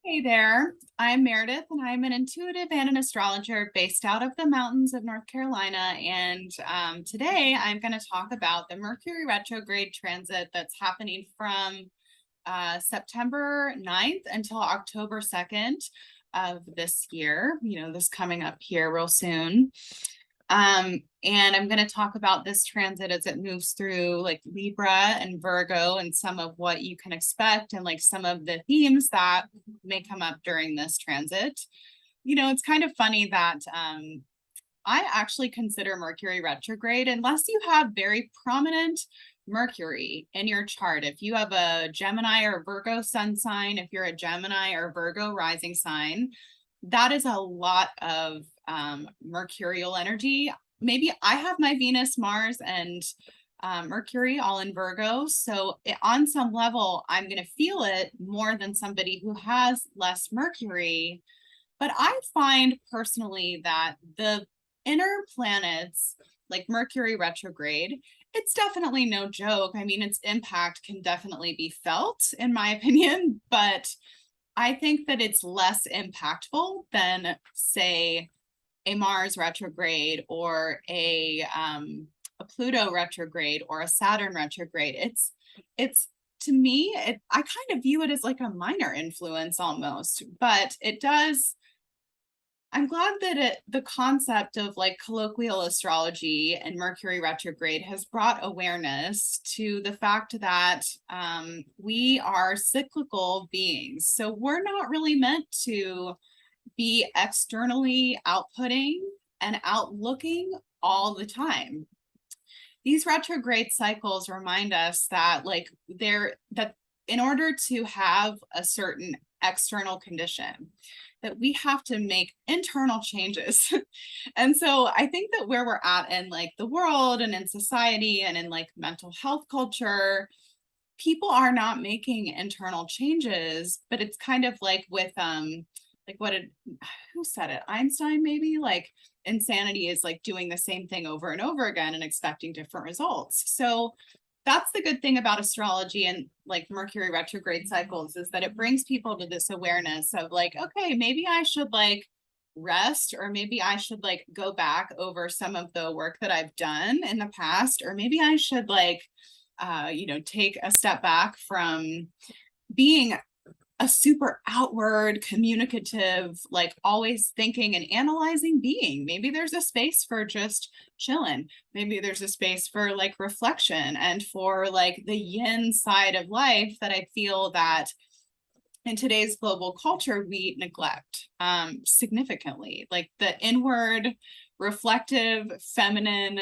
Hey there, I'm Meredith and I'm an intuitive and an astrologer based out of the mountains of North Carolina. And today I'm going to talk about the Mercury retrograde transit that's happening from September 9th until October 2nd of this year, this coming up here real soon. And I'm going to talk about this transit as it moves through like Libra and Virgo and some of what you can expect and like some of the themes that may come up during this transit. It's kind of funny that I actually consider Mercury retrograde unless you have very prominent Mercury in your chart. If you have a Gemini or Virgo sun sign, if you're a Gemini or Virgo rising sign, that is a lot of mercurial energy. Maybe I have my Venus, Mars, and Mercury all in Virgo. So on some level, I'm going to feel it more than somebody who has less Mercury. But I find personally that the inner planets, like Mercury retrograde, it's definitely no joke. I mean, its impact can definitely be felt, in my opinion, but I think that it's less impactful than, say, a Mars retrograde or a Pluto retrograde or a Saturn retrograde. It's to me, I kind of view it as like a minor influence almost, but it does. I'm glad that the concept of like colloquial astrology and Mercury retrograde has brought awareness to the fact that we are cyclical beings. So we're not really meant to be externally outputting and outlooking all the time. These retrograde cycles remind us that that in order to have a certain external condition, that we have to make internal changes. And so I think that where we're at in like the world and in society and in like mental health culture, people are not making internal changes, but it's kind of like with who said it? Einstein, maybe, like insanity is like doing the same thing over and over again and expecting different results. So that's the good thing about astrology and like Mercury retrograde cycles, is that it brings people to this awareness of like, okay, maybe I should like rest, or maybe I should like go back over some of the work that I've done in the past, or maybe I should like take a step back from being a super outward, communicative, like always thinking and analyzing being. Maybe there's a space for just chilling. Maybe there's a space for like reflection and for like the yin side of life that I feel that in today's global culture we neglect significantly. Like the inward, reflective, feminine,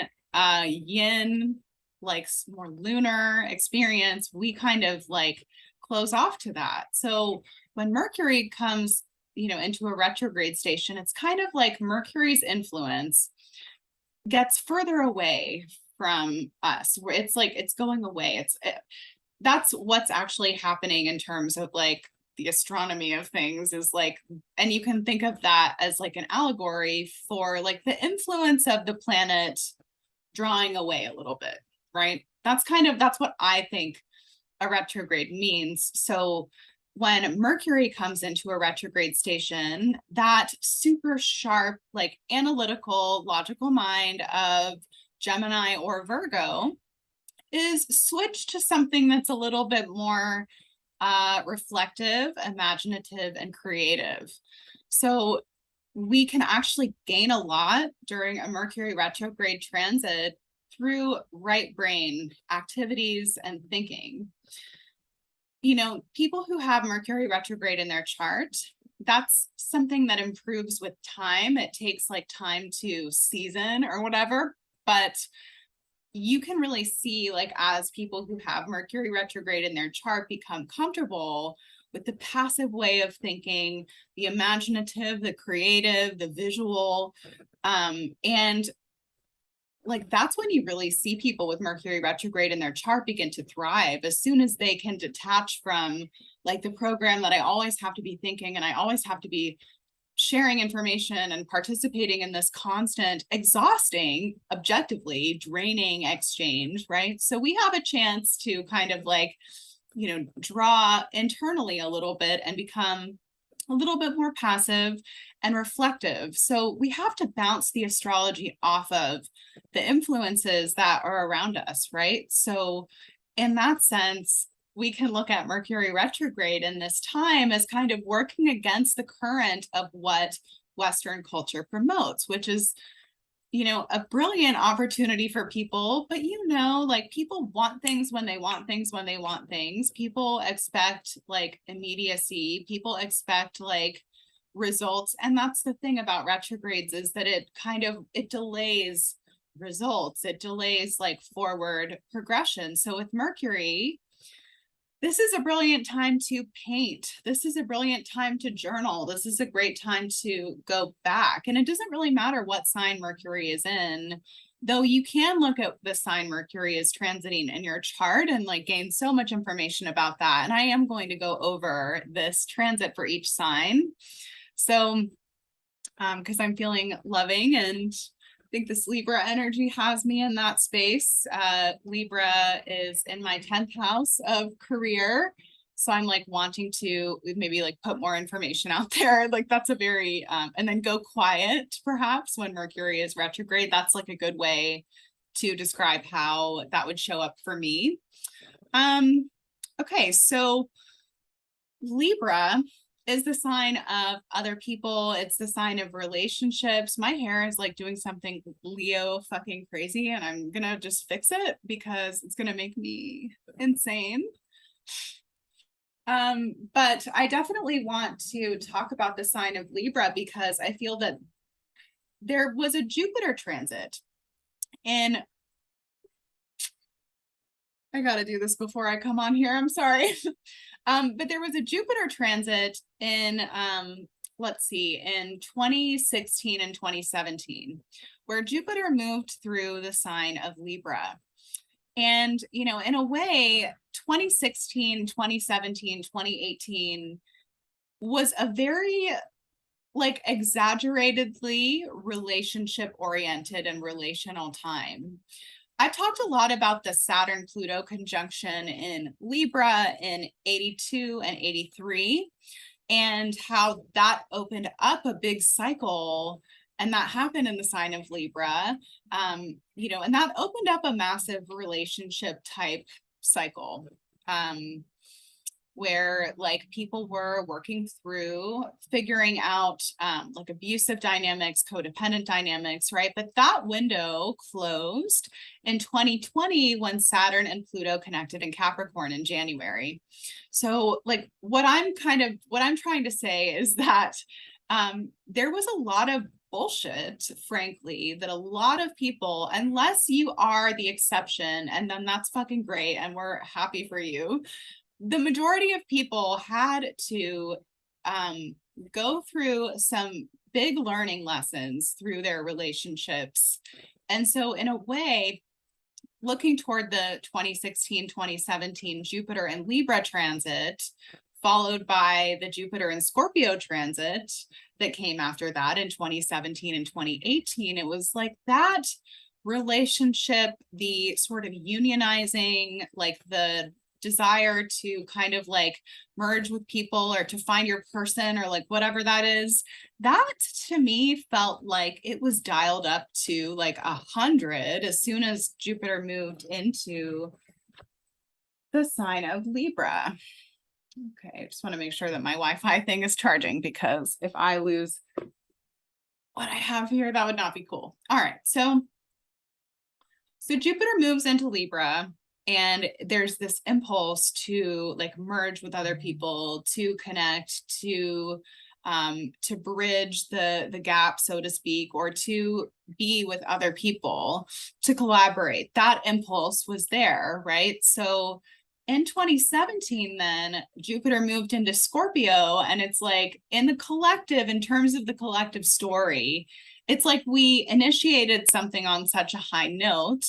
yin, like more lunar experience, we kind of like close off to that. So when Mercury comes, into a retrograde station, it's kind of like Mercury's influence gets further away from us, where it's like it's going away. That's what's actually happening in terms of like the astronomy of things, is like, and you can think of that as like an allegory for like the influence of the planet drawing away a little bit, right? That's what I think a retrograde means. So when Mercury comes into a retrograde station, that super sharp, like analytical, logical mind of Gemini or Virgo is switched to something that's a little bit more reflective, imaginative, and creative. So we can actually gain a lot during a Mercury retrograde transit through right brain activities and thinking. People who have Mercury retrograde in their chart, that's something that improves with time. It takes like time to season or whatever, but you can really see, like, as people who have Mercury retrograde in their chart become comfortable with the passive way of thinking, the imaginative, the creative, the visual, and like that's when you really see people with Mercury retrograde in their chart begin to thrive, as soon as they can detach from like the program that I always have to be thinking and I always have to be sharing information and participating in this constant, exhausting, objectively draining exchange, right? So we have a chance to kind of like, draw internally a little bit and become a little bit more passive and reflective. So we have to bounce the astrology off of the influences that are around us, right? So in that sense, we can look at Mercury retrograde in this time as kind of working against the current of what Western culture promotes, which is, you know, a brilliant opportunity for people. But, you know, like people want things when they want things when they want things. People expect like immediacy. People expect like results. And that's the thing about retrogrades, is that it delays results. It delays like forward progression. So with Mercury, this is a brilliant time to paint. This is a brilliant time to journal. This is a great time to go back. And it doesn't really matter what sign Mercury is in, though you can look at the sign Mercury is transiting in your chart and like gain so much information about that. And I am going to go over this transit for each sign. So, because I'm feeling loving, and I think this Libra energy has me in that space. Libra is in my 10th house of career. So I'm like wanting to maybe like put more information out there. Like that's a very, and then go quiet perhaps when Mercury is retrograde. That's like a good way to describe how that would show up for me. Okay, so Libra is the sign of other people. It's the sign of relationships. My hair is like doing something Leo fucking crazy, and I'm gonna just fix it because it's gonna make me insane. But I definitely want to talk about the sign of Libra because I feel that there was a Jupiter transit, and I gotta do this before I come on here, I'm sorry. But there was a Jupiter transit in, let's see, in 2016 and 2017, where Jupiter moved through the sign of Libra. And, you know, in a way, 2016, 2017, 2018 was a very like exaggeratedly relationship oriented and relational time. I talked a lot about the Saturn-Pluto conjunction in Libra in 82 and 83, and how that opened up a big cycle, and that happened in the sign of Libra, you know, and that opened up a massive relationship type cycle, where like people were working through figuring out like abusive dynamics, codependent dynamics, right? But that window closed in 2020 when Saturn and Pluto connected in Capricorn in January. So like what I'm trying to say is that there was a lot of bullshit, frankly, that a lot of people, unless you are the exception, and then that's fucking great and we're happy for you, the majority of people had to go through some big learning lessons through their relationships. And so in a way, looking toward the 2016, 2017 Jupiter and Libra transit, followed by the Jupiter and Scorpio transit that came after that in 2017 and 2018, it was like that relationship, the sort of unionizing, like the desire to kind of like merge with people or to find your person or like whatever that is, that to me felt like it was dialed up to like 100 as soon as Jupiter moved into the sign of Libra. Okay, I just want to make sure that my Wi-Fi thing is charging, because if I lose what I have here, that would not be cool. All right, so Jupiter moves into Libra, and there's this impulse to like merge with other people, to connect, to bridge the gap, so to speak, or to be with other people, to collaborate. That impulse was there, right? So in 2017, then Jupiter moved into Scorpio, and it's like in the collective, in terms of the collective story, it's like we initiated something on such a high note,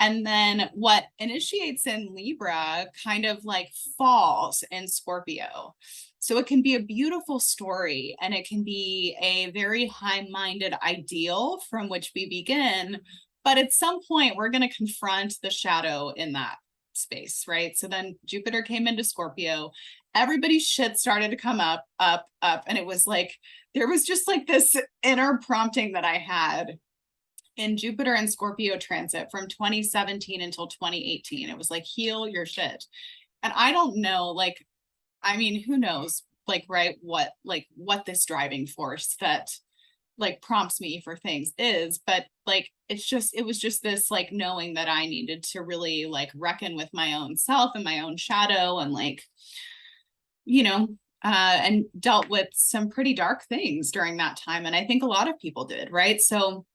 and then what initiates in Libra kind of like falls in Scorpio. So it can be a beautiful story, and it can be a very high-minded ideal from which we begin, but at some point we're going to confront the shadow in that space, right? So then Jupiter came into Scorpio, everybody's shit started to come up, up, up. And it was like, there was just like this inner prompting that I had in Jupiter and Scorpio transit from 2017 until 2018. It was like, heal your shit. And I don't know, like, I mean, who knows, like, right, what this driving force that like prompts me for things is, but like, it was just this like knowing that I needed to really like reckon with my own self and my own shadow and like, and dealt with some pretty dark things during that time. And I think a lot of people did, right? So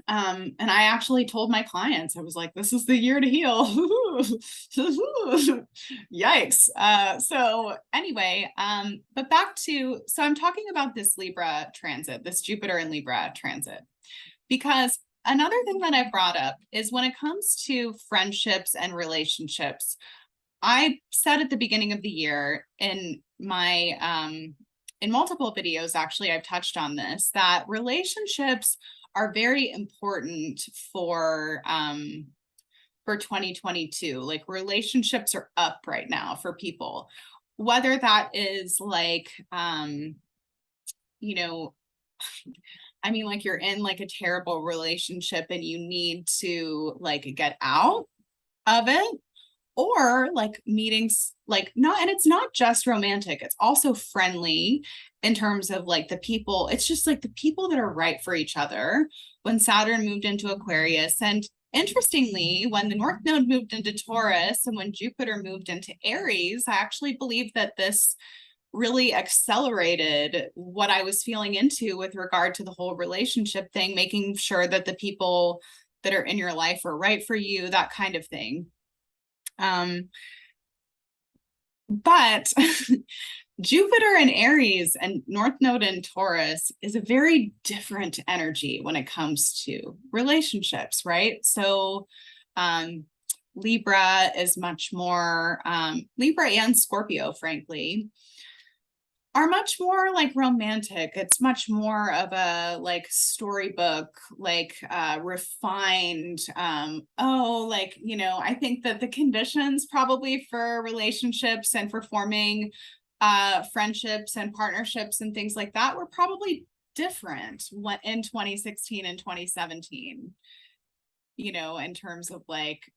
and I actually told my clients, I was like, this is the year to heal. Yikes. So anyway, but so I'm talking about this Libra transit, this Jupiter and Libra transit, because another thing that I brought up is when it comes to friendships and relationships, I said at the beginning of the year in my, in multiple videos, actually, I've touched on this, that relationships are very important for 2022. Like relationships are up right now for people, whether that is like, I mean, like you're in like a terrible relationship and you need to like get out of it, or like meetings, like not, and it's not just romantic, it's also friendly in terms of like the people. It's just like the people that are right for each other. When Saturn moved into Aquarius, and interestingly, when the North Node moved into Taurus and when Jupiter moved into Aries, I actually believe that this really accelerated what I was feeling into with regard to the whole relationship thing, making sure that the people that are in your life are right for you, that kind of thing. But Jupiter in Aries and North Node in Taurus is a very different energy when it comes to relationships, right? So Libra is much more, Libra and Scorpio, frankly, are much more like romantic. It's much more of a like storybook, like refined. I think that the conditions probably for relationships and for forming friendships and partnerships and things like that were probably different in 2016 and 2017, in terms of like,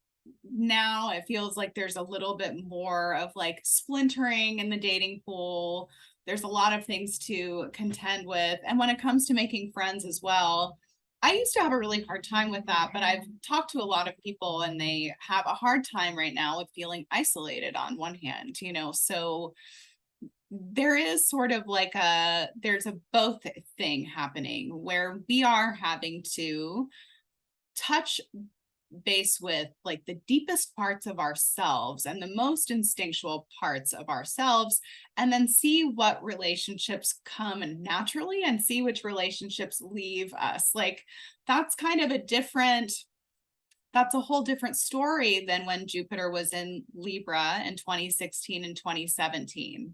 now it feels like there's a little bit more of like splintering in the dating pool. There's a lot of things to contend with. And when it comes to making friends as well, I used to have a really hard time with that, but I've talked to a lot of people and they have a hard time right now with feeling isolated on one hand, so there is sort of like there's a both thing happening where we are having to touch base with like the deepest parts of ourselves and the most instinctual parts of ourselves, and then see what relationships come naturally and see which relationships leave us. Like that's kind of that's a whole different story than when Jupiter was in Libra in 2016 and 2017.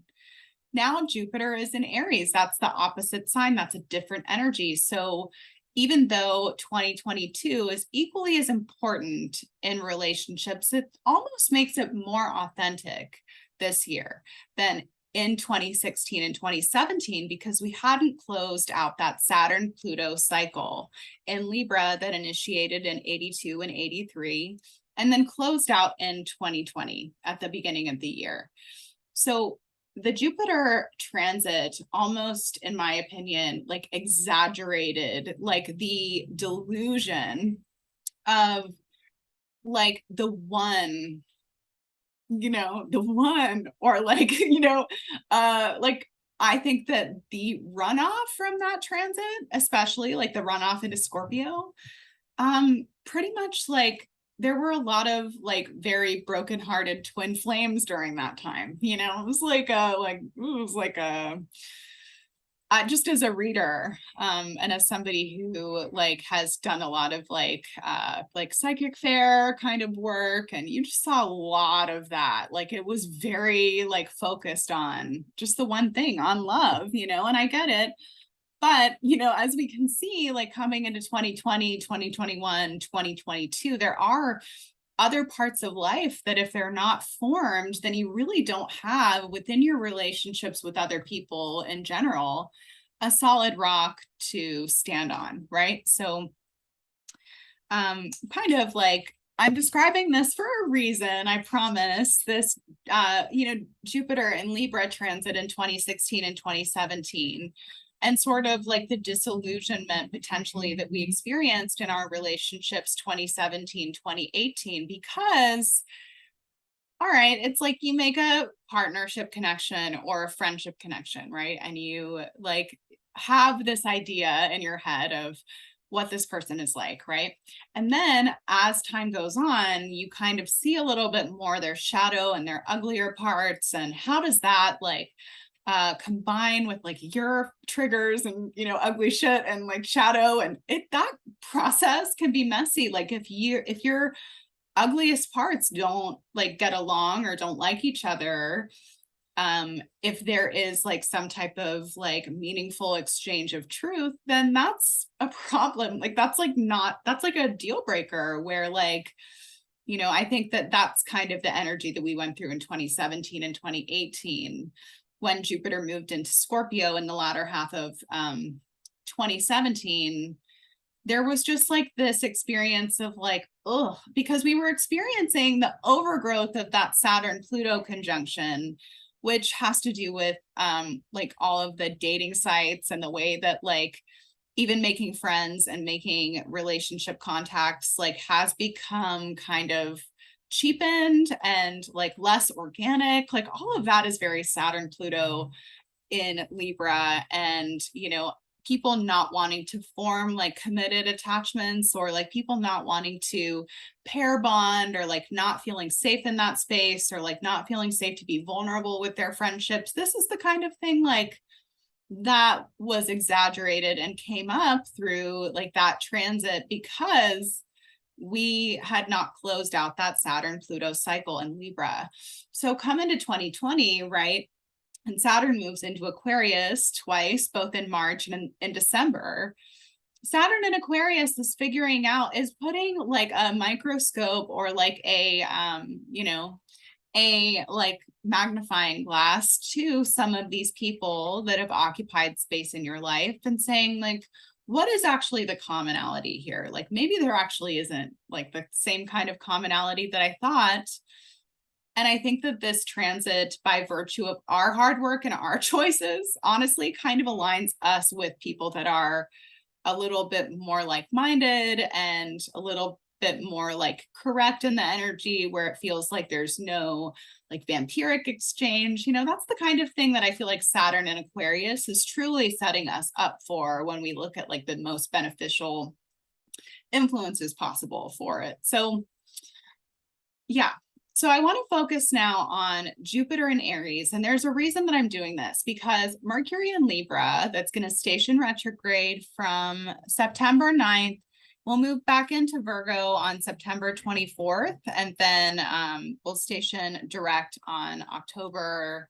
Now Jupiter is in Aries. That's the opposite sign. That's a different energy. So even though 2022 is equally as important in relationships, it almost makes it more authentic this year than in 2016 and 2017, because we hadn't closed out that Saturn-Pluto cycle in Libra that initiated in 82 and 83, and then closed out in 2020 at the beginning of the year. So the Jupiter transit almost, in my opinion, like exaggerated like the delusion of like the one, or like, like I think that the runoff from that transit, especially like the runoff into Scorpio, pretty much like there were a lot of like very brokenhearted twin flames during that time. It was like just as a reader, and as somebody who like has done a lot of like psychic fair kind of work, and you just saw a lot of that. Like it was very like focused on just the one thing, on love, and I get it. But, as we can see, like coming into 2020, 2021, 2022, there are other parts of life that if they're not formed, then you really don't have within your relationships with other people in general, a solid rock to stand on, right? So kind of like, I'm describing this for a reason, I promise. This, Jupiter and Libra transit in 2016 and 2017, and sort of like the disillusionment potentially that we experienced in our relationships 2017, 2018, because, all right, it's like you make a partnership connection or a friendship connection, right? And you like have this idea in your head of what this person is like, right? And then as time goes on, you kind of see a little bit more their shadow and their uglier parts. And how does that like combine with like your triggers and, ugly shit and like shadow, and that process can be messy. Like if your ugliest parts don't like get along or don't like each other, if there is like some type of like meaningful exchange of truth, then that's a problem. Like that's like a deal breaker where like, I think that that's kind of the energy that we went through in 2017 and 2018 when Jupiter moved into Scorpio in the latter half of 2017. There was just like this experience of like, oh, because we were experiencing the overgrowth of that Saturn-Pluto conjunction, which has to do with like all of the dating sites and the way that like even making friends and making relationship contacts like has become kind of cheapened and like less organic. Like all of that is very Saturn-Pluto in Libra, and people not wanting to form like committed attachments, or like people not wanting to pair bond, or like not feeling safe in that space, or like not feeling safe to be vulnerable with their friendships. This is the kind of thing like that was exaggerated and came up through like that transit because we had not closed out that Saturn-Pluto cycle in Libra. So come into 2020, right? And Saturn moves into Aquarius twice, both in March and in December. Saturn in Aquarius is putting like a microscope or like a like magnifying glass to some of these people that have occupied space in your life and saying like, what is actually the commonality here? Like maybe there actually isn't like the same kind of commonality that I thought. And I think that this transit, by virtue of our hard work and our choices, honestly kind of aligns us with people that are a little bit more like-minded and a little bit more like correct in the energy, where it feels like there's no like vampiric exchange. That's the kind of thing that I feel like Saturn in Aquarius is truly setting us up for when we look at like the most beneficial influences possible for it. So yeah. So I want to focus now on Jupiter and Aries. And there's a reason that I'm doing this, because Mercury in Libra, that's going to station retrograde from September 9th, will move back into Virgo on September 24th. And then we'll station direct on October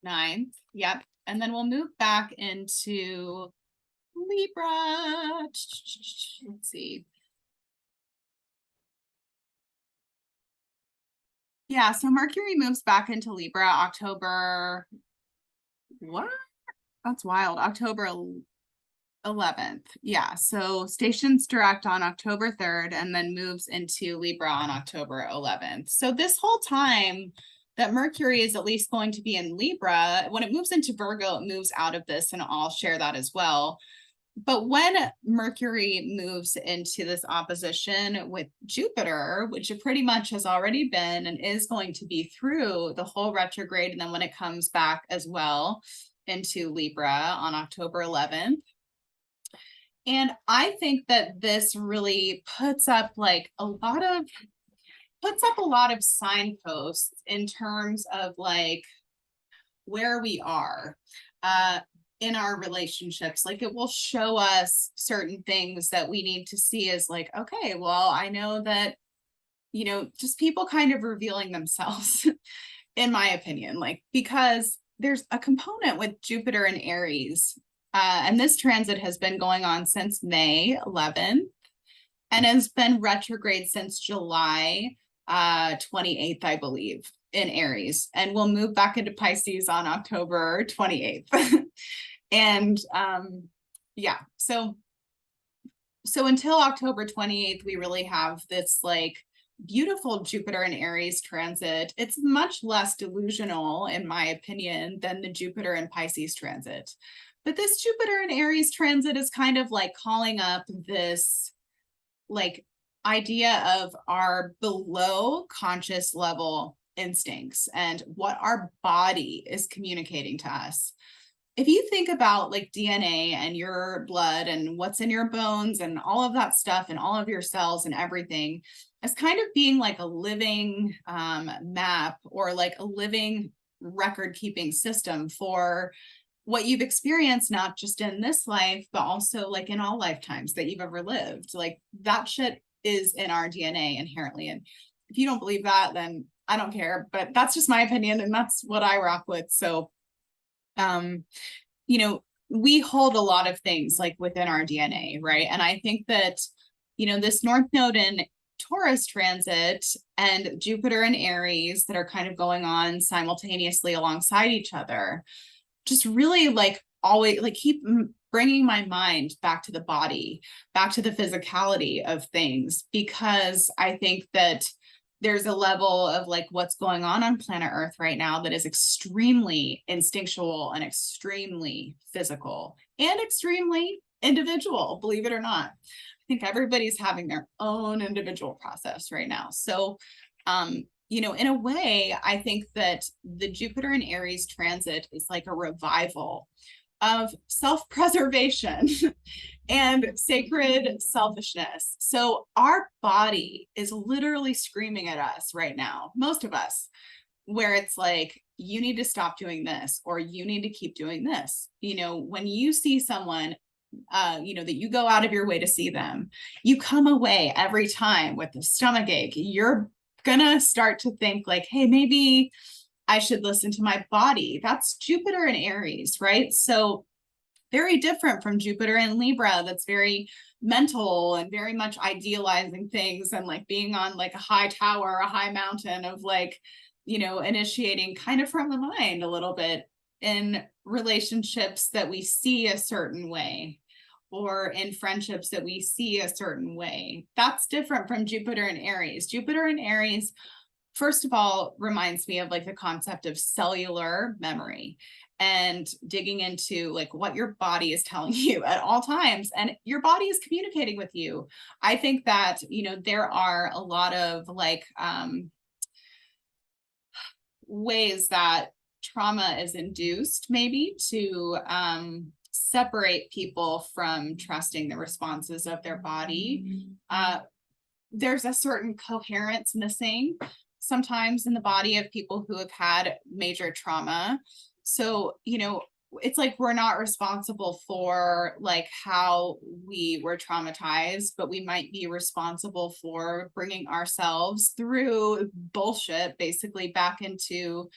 9th. Yep. And then we'll move back into Libra. Let's see. Yeah, so Mercury moves back into Libra October, what? That's wild. October 11th. Yeah, so stations direct on October 3rd and then moves into Libra on October 11th. So this whole time that Mercury is at least going to be in Libra, when it moves into Virgo, it moves out of this, and I'll share that as well. But when Mercury moves into this opposition with Jupiter, which it pretty much has already been and is going to be through the whole retrograde, and then when it comes back as well into Libra on October 11th. And I think that this really puts up a lot of signposts in terms of like where we are. In our relationships. Like it will show us certain things that we need to see as like, okay, well, I know that, just people kind of revealing themselves, in my opinion, like, because there's a component with Jupiter and Aries, and this transit has been going on since May 11th. and has been retrograde since July 28th, I believe, in Aries, and will move back into Pisces on October 28th. And yeah, so until October 28th, we really have this like beautiful Jupiter and Aries transit. It's much less delusional, in my opinion, than the Jupiter and Pisces transit. But this Jupiter and Aries transit is kind of like calling up this like idea of our below conscious level instincts and what our body is communicating to us. If you think about like DNA and your blood and what's in your bones and all of that stuff and all of your cells and everything as kind of being like a living map or like a living record keeping system for what you've experienced, not just in this life, but also like in all lifetimes that you've ever lived. Like that shit is in our DNA inherently. And if you don't believe that, then I don't care, but that's just my opinion and that's what I rock with. So, you know, we hold a lot of things like within our DNA, right? And I think that, you know, this North Node in Taurus transit and Jupiter and Aries that are kind of going on simultaneously alongside each other just really like always like keep bringing my mind back to the body, back to the physicality of things, because I think that there's a level of like what's going on planet Earth right now that is extremely instinctual and extremely physical and extremely individual, believe it or not. I think everybody's having their own individual process right now. So, you know, in a way, I think that the Jupiter and Aries transit is like a revival of self-preservation and sacred selfishness. So our body is literally screaming at us right now, most of us, where it's like, you need to stop doing this, or you need to keep doing this. You know, when you see someone, you know, that you go out of your way to see them, you come away every time with a stomach ache. You're gonna start to think like, hey, maybe I should listen to my body. That's Jupiter and Aries, right? So very different from Jupiter and Libra, that's very mental and very much idealizing things and like being on like a high tower, a high mountain of like, you know, initiating kind of from the mind a little bit in relationships that we see a certain way, or in friendships that we see a certain way. That's different from Jupiter and Aries. Jupiter and Aries, first of all, reminds me of like the concept of cellular memory and digging into like what your body is telling you at all times, and your body is communicating with you. I think that, you know, there are a lot of like ways that trauma is induced maybe to separate people from trusting the responses of their body. There's a certain coherence missing sometimes in the body of people who have had major trauma. So, you know, it's like we're not responsible for like how we were traumatized, but we might be responsible for bringing ourselves through bullshit basically back into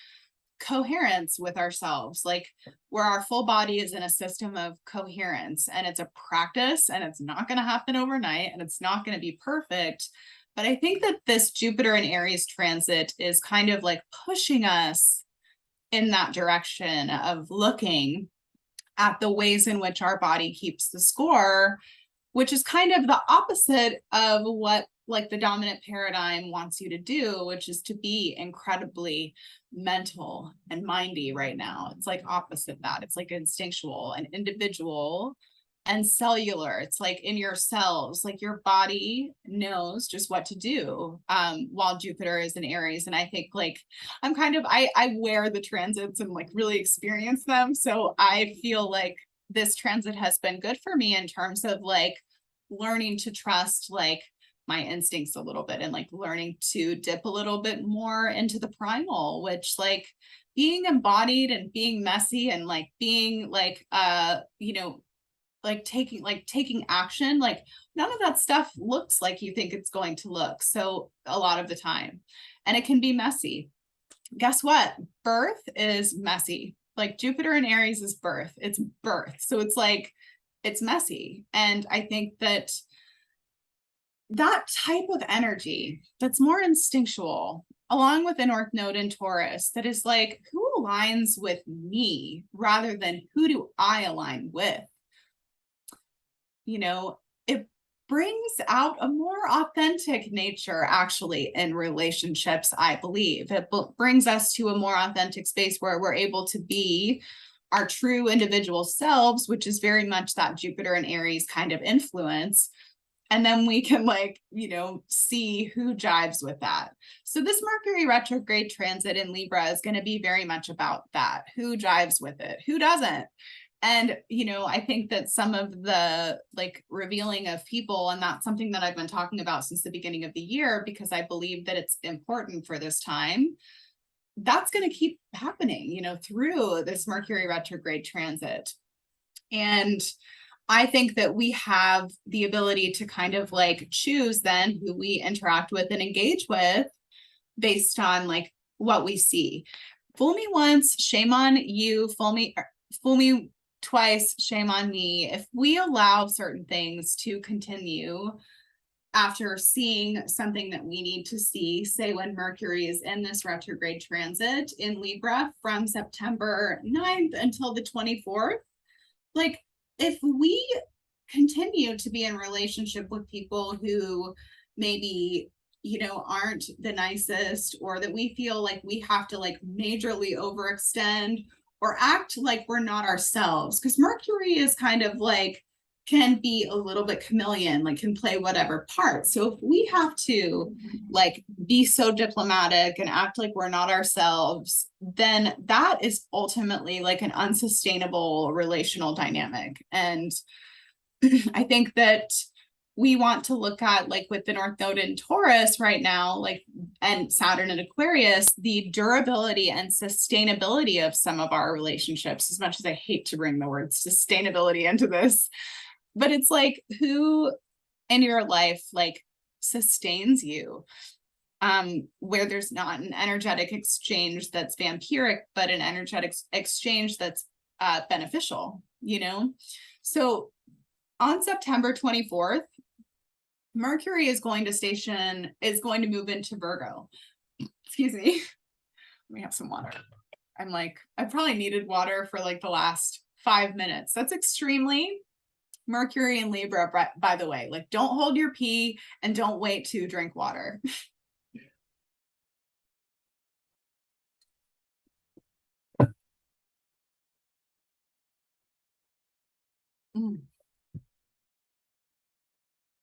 coherence with ourselves, like where our full body is in a system of coherence, and it's a practice, and it's not going to happen overnight, and it's not going to be perfect. But I think that this Jupiter and Aries transit is kind of like pushing us in that direction of looking at the ways in which our body keeps the score, which is kind of the opposite of what like the dominant paradigm wants you to do, which is to be incredibly mental and mindy right now. It's like opposite that. It's like instinctual and individual and cellular. It's like in your cells, like your body knows just what to do, while Jupiter is in Aries. And I think like I'm kind of, I wear the transits and like really experience them. So I feel like this transit has been good for me in terms of like learning to trust like my instincts a little bit, and like learning to dip a little bit more into the primal, which like being embodied and being messy and like being like you know, like taking action, like none of that stuff looks like you think it's going to look, so a lot of the time, and it can be messy. Guess what? Birth is messy. Like Jupiter and Aries is birth. It's birth. So it's like it's messy. And I think that that type of energy that's more instinctual, along with the North Node in Taurus, that is like, who aligns with me rather than who do I align with? You know, it brings out a more authentic nature actually in relationships, I believe. It brings us to a more authentic space where we're able to be our true individual selves, which is very much that Jupiter and Aries kind of influence. And then we can, like, you know, see who jives with that. So this Mercury retrograde transit in Libra is going to be very much about that. Who jives with it? Who doesn't? And, you know, I think that some of the like revealing of people, and that's something that I've been talking about since the beginning of the year, because I believe that it's important for this time, that's going to keep happening, you know, through this Mercury retrograde transit. And I think that we have the ability to kind of like choose then who we interact with and engage with based on like what we see. Fool me once, shame on you. Fool me twice, shame on me. If we allow certain things to continue after seeing something that we need to see, say when Mercury is in this retrograde transit in Libra from September 9th until the 24th, like if we continue to be in relationship with people who maybe, you know, aren't the nicest, or that we feel like we have to like majorly overextend or act like we're not ourselves, because Mercury is kind of like, can be a little bit chameleon, like can play whatever part. So if we have to like be so diplomatic and act like we're not ourselves, then that is ultimately like an unsustainable relational dynamic. And I think that we want to look at, like with the North Node in Taurus right now, like, and Saturn in Aquarius, the durability and sustainability of some of our relationships, as much as I hate to bring the word sustainability into this, but it's like, who in your life like sustains you, where there's not an energetic exchange that's vampiric, but an energetic exchange that's beneficial, you know? So on September 24th, Mercury is going to move into Virgo. Excuse me. Let me have some water. I'm like, I probably needed water for like the last 5 minutes. That's extremely Mercury and Libra, by the way. Like, don't hold your pee and don't wait to drink water.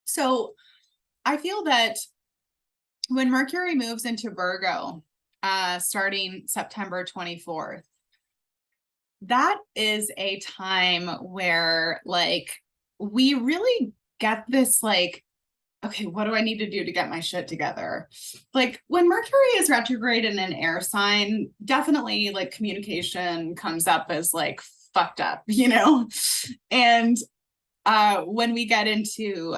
So I feel that when Mercury moves into Virgo, starting September 24th, that is a time where like we really get this like, okay, what do I need to do to get my shit together? Like when Mercury is retrograde in an air sign, definitely like communication comes up as like fucked up, you know? And when we get into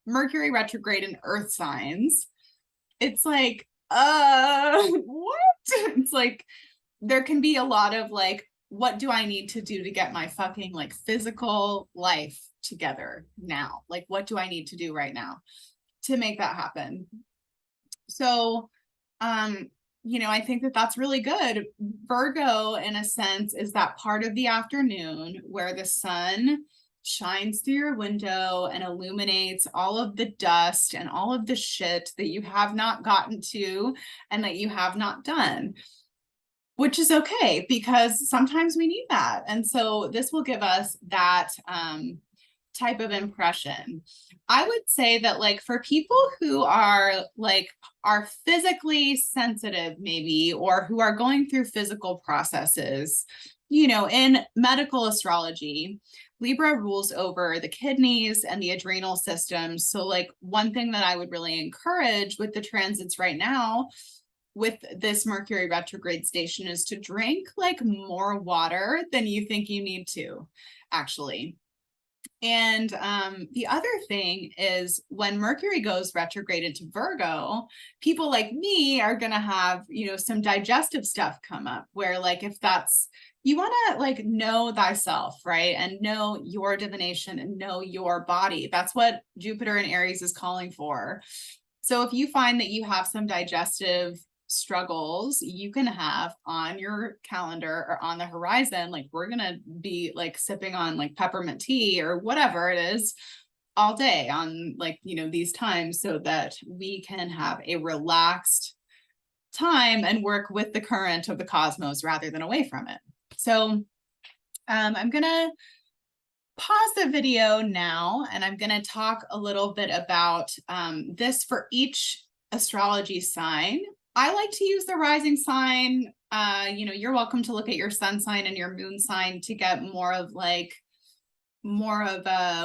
Mercury retrograde in earth signs, it's like, what? It's like there can be a lot of like, what do I need to do to get my fucking like physical life together now? Like, what do I need to do right now to make that happen? So, you know, I think that that's really good. Virgo, in a sense, is that part of the afternoon where the sun shines through your window and illuminates all of the dust and all of the shit that you have not gotten to and that you have not done, which is okay because sometimes we need that. And so this will give us that type of impression. I would say that like for people who are physically sensitive maybe, or who are going through physical processes, you know, in medical astrology, Libra rules over the kidneys and the adrenal systems. So like one thing that I would really encourage with the transits right now with this Mercury retrograde station is to drink like more water than you think you need to, actually. And the other thing is when Mercury goes retrograde into Virgo, people like me are going to have, some digestive stuff come up where like, if that's, you want to like know thyself, right? And know your divination and know your body. That's what Jupiter in Aries is calling for. So if you find that you have some digestive struggles you can have on your calendar or on the horizon, like we're gonna be like sipping on like peppermint tea or whatever it is all day on like these times, so that we can have a relaxed time and work with the current of the cosmos rather than away from it. So I'm gonna pause the video now and I'm going to talk a little bit about this for each astrology sign. I like to use the rising sign. You're welcome to look at your sun sign and your moon sign to get more of a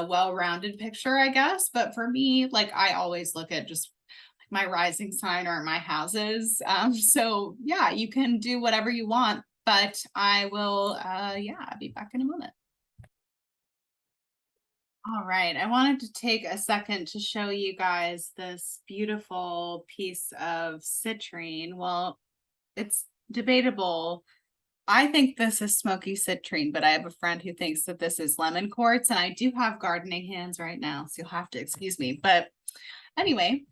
well-rounded picture, I guess. But for me, like I always look at just my rising sign or my houses. So yeah, you can do whatever you want, but I will, I'll be back in a moment. All right, I wanted to take a second to show you guys this beautiful piece of citrine. Well, it's debatable. I think this is smoky citrine, but I have a friend who thinks that this is lemon quartz, and I do have gardening hands right now, so you'll have to excuse me. But anyway,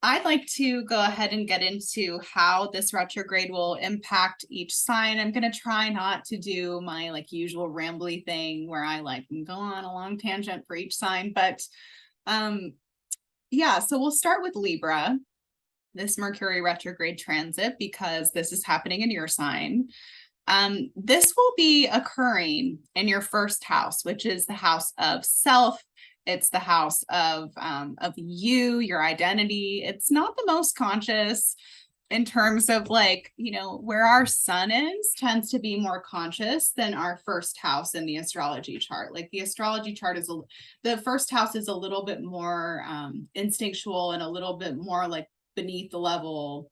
I'd like to go ahead and get into how this retrograde will impact each sign. I'm going to try not to do my like usual rambly thing where I like go on a long tangent for each sign, but yeah, so we'll start with Libra, this Mercury retrograde transit, because this is happening in your sign. This will be occurring in your first house, which is the house of self. It's the house of you, your identity. It's not the most conscious in terms of like, where our sun is tends to be more conscious than our first house in the astrology chart. Like the astrology chart is, the first house is a little bit more instinctual and a little bit more like beneath the level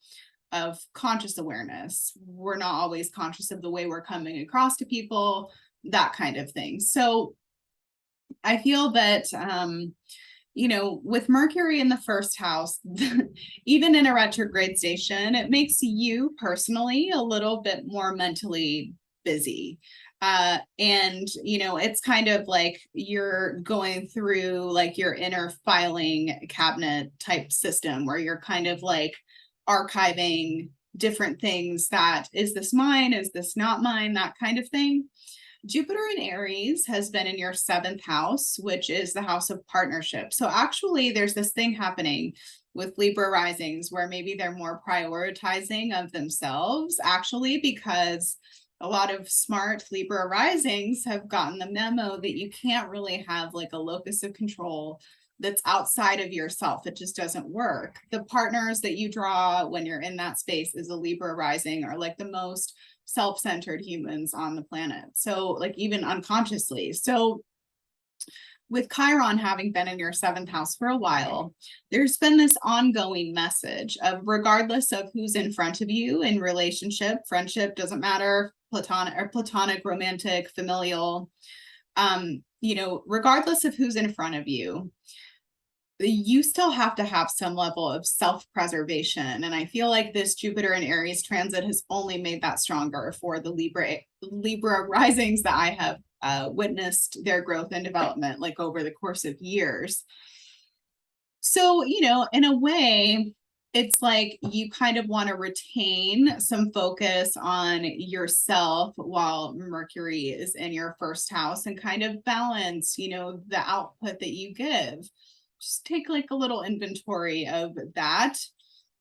of conscious awareness. We're not always conscious of the way we're coming across to people, that kind of thing. So I feel that, with Mercury in the first house, even in a retrograde station, it makes you personally a little bit more mentally busy. It's kind of like you're going through like your inner filing cabinet type system where you're kind of like archiving different things that, is this mine? Is this not mine? That kind of thing. Jupiter in Aries has been in your seventh house, which is the house of partnership. So actually there's this thing happening with Libra risings where maybe they're more prioritizing of themselves, actually, because a lot of smart Libra risings have gotten the memo that you can't really have like a locus of control that's outside of yourself. It just doesn't work. The partners that you draw when you're in that space is a Libra rising are like the most self-centered humans on the planet. So like even unconsciously. So with Chiron having been in your seventh house for a while, there's been this ongoing message of, regardless of who's in front of you in relationship, friendship, doesn't matter, platonic, romantic, familial, regardless of who's in front of you, you still have to have some level of self-preservation. And I feel like this Jupiter and Aries transit has only made that stronger for the Libra risings that I have witnessed their growth and development like over the course of years. So, in a way, it's like you kind of want to retain some focus on yourself while Mercury is in your first house and kind of balance, the output that you give. Just take like a little inventory of that.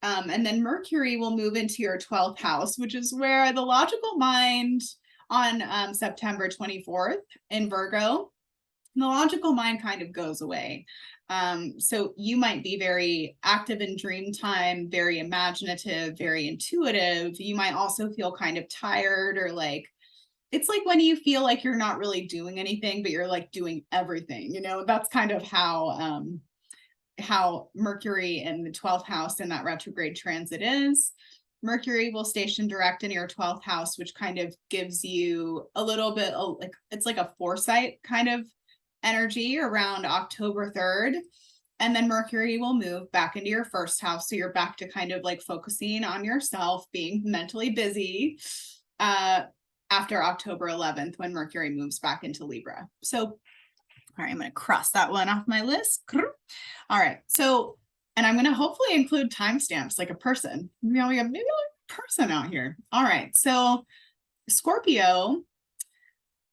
And then Mercury will move into your 12th house, which is where the logical mind on September 24th in Virgo, the logical mind kind of goes away. So you might be very active in dream time, very imaginative, very intuitive. You might also feel kind of tired, or like, it's like when you feel like you're not really doing anything, but you're like doing everything, that's kind of how Mercury in the 12th house in that retrograde transit is. Mercury will station direct in your 12th house, which kind of gives you a little bit like, it's like a foresight kind of energy around October 3rd. And then Mercury will move back into your first house. So you're back to kind of like focusing on yourself, being mentally busy after October 11th, when Mercury moves back into Libra. So, all right, I'm going to cross that one off my list. All right. So, and I'm going to hopefully include timestamps like a person. You know, we have maybe like a person out here. All right. So Scorpio,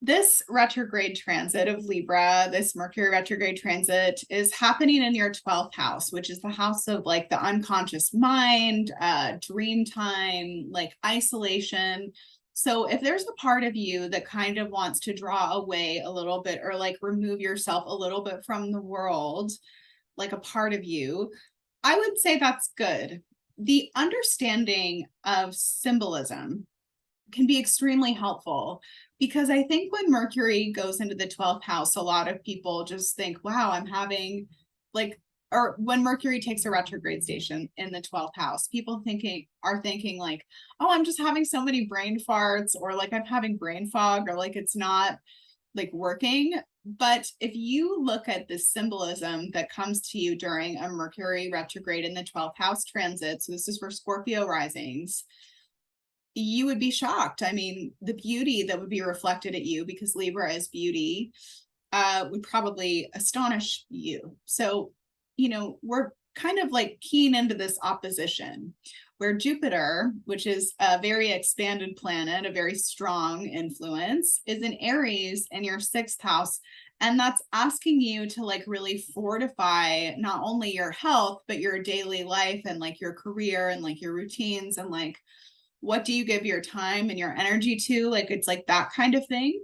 this retrograde transit of Libra, this Mercury retrograde transit is happening in your 12th house, which is the house of like the unconscious mind, dream time, like isolation. So if there's a part of you that kind of wants to draw away a little bit or like remove yourself a little bit from the world, like a part of you, I would say that's good. The understanding of symbolism can be extremely helpful, because I think when Mercury goes into the 12th house, a lot of people just think, wow, I'm having like, or when Mercury takes a retrograde station in the 12th house, people are thinking like, oh, I'm just having so many brain farts, or like I'm having brain fog, or like it's not like working. But if you look at the symbolism that comes to you during a Mercury retrograde in the 12th house transit, so this is for Scorpio risings, you would be shocked. I mean, the beauty that would be reflected at you, because Libra is beauty, would probably astonish you. So, you know, we're kind of like keen into this opposition where Jupiter, which is a very expanded planet, a very strong influence, is in Aries in your 6th house. And that's asking you to like really fortify not only your health, but your daily life and like your career and like your routines and like, what do you give your time and your energy to? Like, it's like that kind of thing.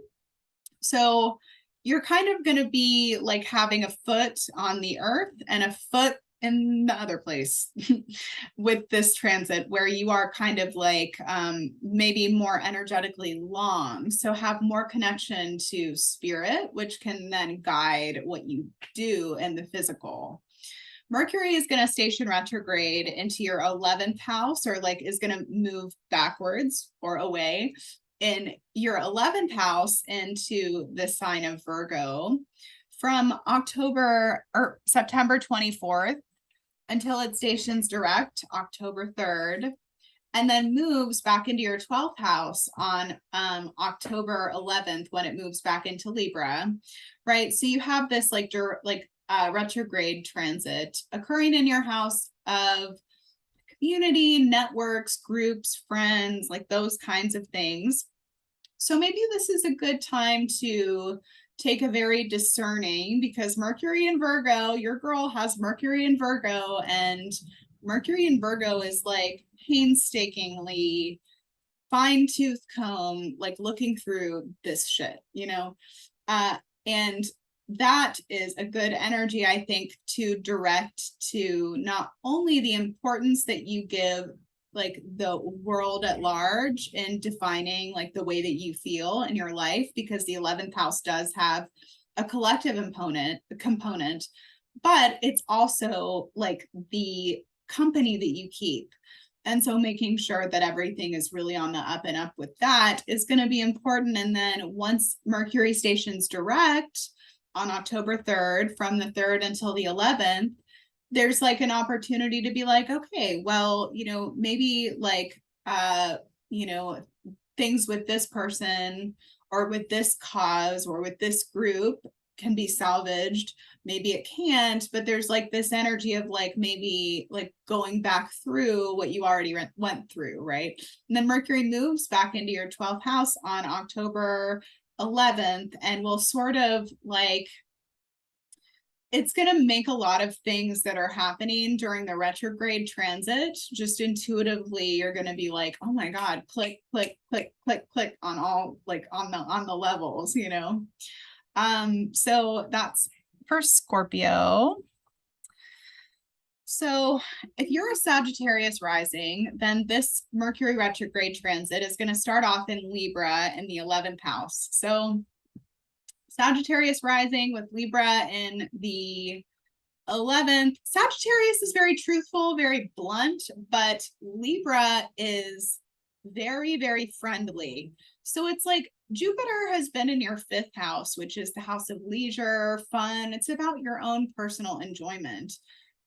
So you're kind of going to be like having a foot on the earth and a foot in the other place with this transit, where you are kind of like maybe more energetically long. So have more connection to spirit, which can then guide what you do in the physical. Mercury is going to station retrograde into your 11th house, or like is going to move backwards or away in your 11th house into the sign of Virgo from September 24th until it stations direct October 3rd, and then moves back into your 12th house on October 11th when it moves back into Libra, right? So you have this like retrograde transit occurring in your house of community, networks, groups, friends, like those kinds of things. So maybe this is a good time to take a very discerning, because Mercury in Virgo, your girl has Mercury in Virgo, and Mercury in Virgo is like painstakingly fine-tooth comb, like looking through this shit, you know? And that is a good energy, I think, to direct to not only the importance that you give like the world at large in defining like the way that you feel in your life, because the 11th house does have a collective component, but it's also like the company that you keep. And so making sure that everything is really on the up and up with that is going to be important. And then once Mercury stations direct on October 3rd, from the 3rd until the 11th, there's like an opportunity to be like, okay, well, you know, maybe like, you know, things with this person or with this cause or with this group can be salvaged. Maybe it can't, but there's like this energy of like maybe like going back through what you already went through, right? And then Mercury moves back into your 12th house on October 11th and will sort of like, it's going to make a lot of things that are happening during the retrograde transit, just intuitively, you're going to be like, oh my God, click, click, click, click, click on all like on the levels, you know? So that's for Scorpio. So if you're a Sagittarius rising, then this Mercury retrograde transit is going to start off in Libra in the 11th house. So Sagittarius rising with Libra in the 11th. Sagittarius is very truthful, very blunt, but Libra is very, very friendly. So it's like Jupiter has been in your 5th house, which is the house of leisure, fun. It's about your own personal enjoyment.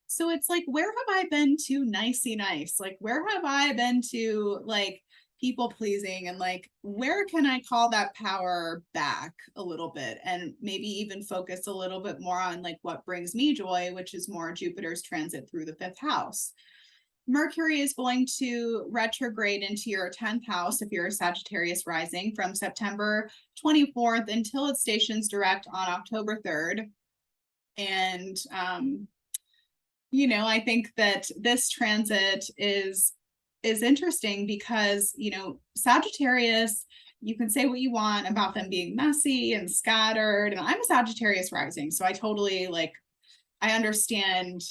So it's like, where have I been too nicey nice? Like, where have I been to like people pleasing? And like, where can I call that power back a little bit and maybe even focus a little bit more on like what brings me joy, which is more Jupiter's transit through the 5th house. Mercury is going to retrograde into your 10th house if you're a Sagittarius rising from September 24th until it stations direct on October 3rd. And, you know, I think that this transit is interesting because, you know, Sagittarius, you can say what you want about them being messy and scattered. And I'm a Sagittarius rising, so I totally like, I understand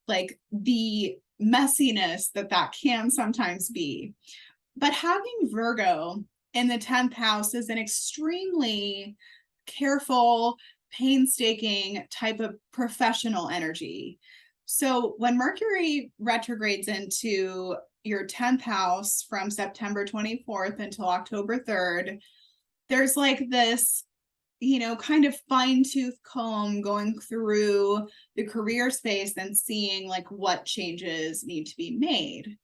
like the messiness that can sometimes be. But having Virgo in the 10th house is an extremely careful, painstaking type of professional energy. So when Mercury retrogrades into your 10th house from September 24th until October 3rd, there's like this, you know, kind of fine-tooth comb going through the career space and seeing like what changes need to be made.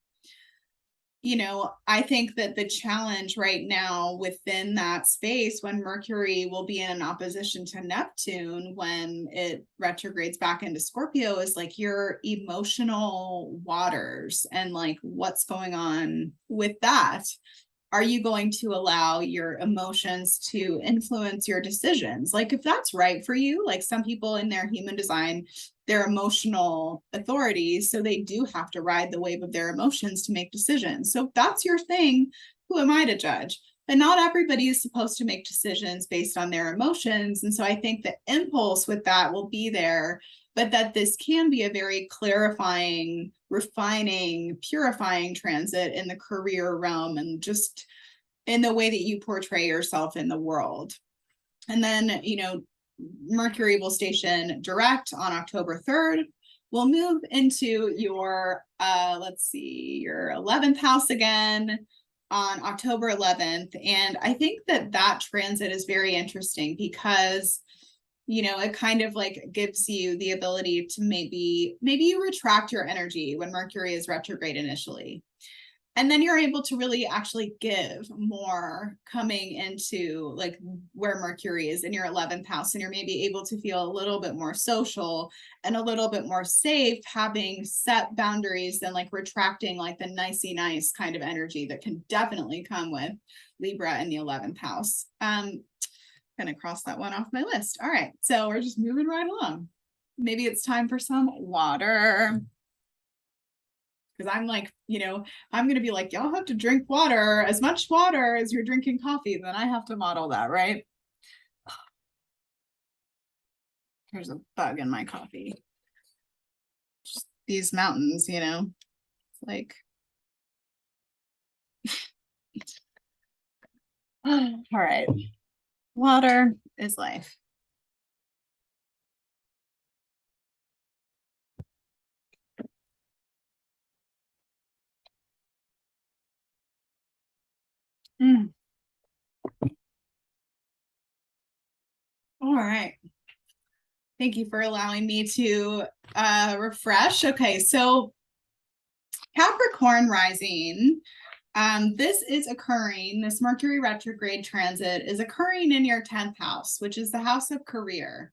You know, I think that the challenge right now within that space, when Mercury will be in opposition to Neptune when it retrogrades back into Scorpio, is like your emotional waters and like what's going on with that. Are you going to allow your emotions to influence your decisions? Like if that's right for you, like some people in their human design, they're emotional authorities, so they do have to ride the wave of their emotions to make decisions. So if that's your thing, who am I to judge? But not everybody is supposed to make decisions based on their emotions. And so I think the impulse with that will be there, but that this can be a very clarifying, refining, purifying transit in the career realm and just in the way that you portray yourself in the world. And then, you know, Mercury will station direct on October 3rd. We'll move into your, let's see, your 11th house again on October 11th. And I think that that transit is very interesting because, you know, it kind of like gives you the ability to maybe you retract your energy when Mercury is retrograde initially. And then you're able to really actually give more coming into like where Mercury is in your 11th house. And you're maybe able to feel a little bit more social and a little bit more safe, having set boundaries than like retracting like the nicey nice kind of energy that can definitely come with Libra in the 11th house. Gonna cross that one off my list. All right, so we're just moving right along. Maybe it's time for some water. Because I'm like, you know, I'm gonna be like, y'all have to drink water, as much water as you're drinking coffee, then I have to model that, right? There's a bug in my coffee. Just these mountains, you know, like all right. Water is life. Mm. All right. Thank you for allowing me to refresh. Okay, so Capricorn rising, this is occurring, this Mercury retrograde transit is occurring in your 10th house, which is the house of career.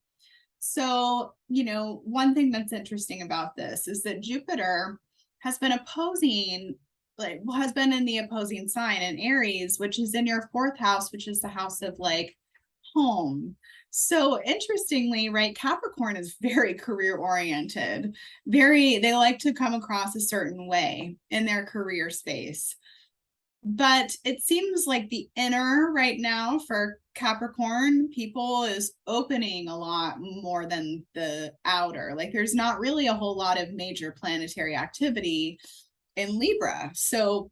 So, you know, one thing that's interesting about this is that Jupiter has been opposing, like, has been in the opposing sign in Aries, which is in your 4th house, which is the house of like home. So interestingly, right, Capricorn is very career oriented. They like to come across a certain way in their career space. But it seems like the inner right now for Capricorn people is opening a lot more than the outer. Like there's not really a whole lot of major planetary activity in Libra. So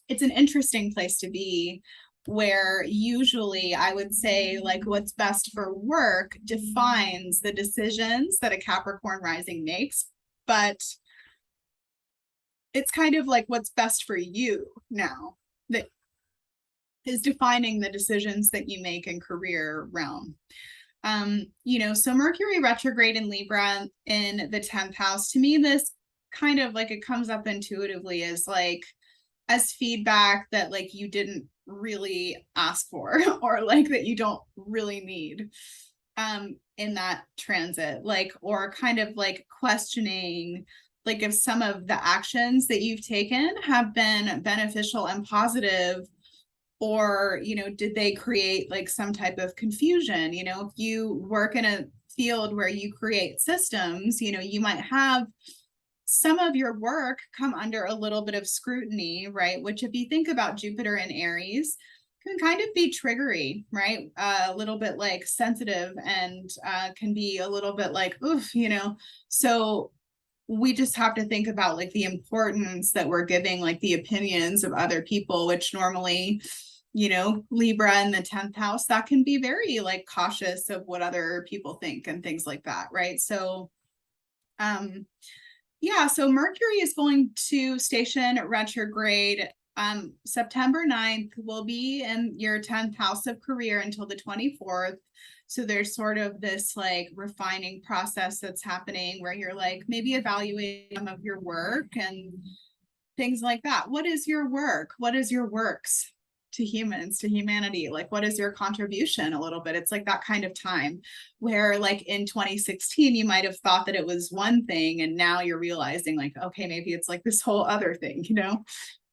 it's an interesting place to be, where usually I would say like what's best for work defines the decisions that a Capricorn rising makes, but it's kind of like what's best for you now. that is defining the decisions that you make in career realm. So Mercury retrograde in Libra in the 10th house, to me, this kind of like, it comes up intuitively as like, as feedback that like you didn't really ask for, or like that you don't really need in that transit, like, or kind of like questioning like if some of the actions that you've taken have been beneficial and positive, or did they create like some type of confusion. If you work in a field where you create systems, you might have some of your work come under a little bit of scrutiny, right? Which, if you think about Jupiter in Aries, can kind of be triggery, right? A little bit like sensitive, and can be a little bit like, oof, So we just have to think about like the importance that we're giving like the opinions of other people, which normally, Libra in the 10th house, that can be very like cautious of what other people think and things like that, right? So so Mercury is going to station retrograde September 9th, will be in your 10th house of career until the 24th. So there's sort of this like refining process that's happening where you're like maybe evaluating some of your work and things like that. What is your work? What is your works to humans, to humanity? Like, what is your contribution a little bit? It's like that kind of time where like in 2016, you might have thought that it was one thing, and now you're realizing like, okay, maybe it's like this whole other thing,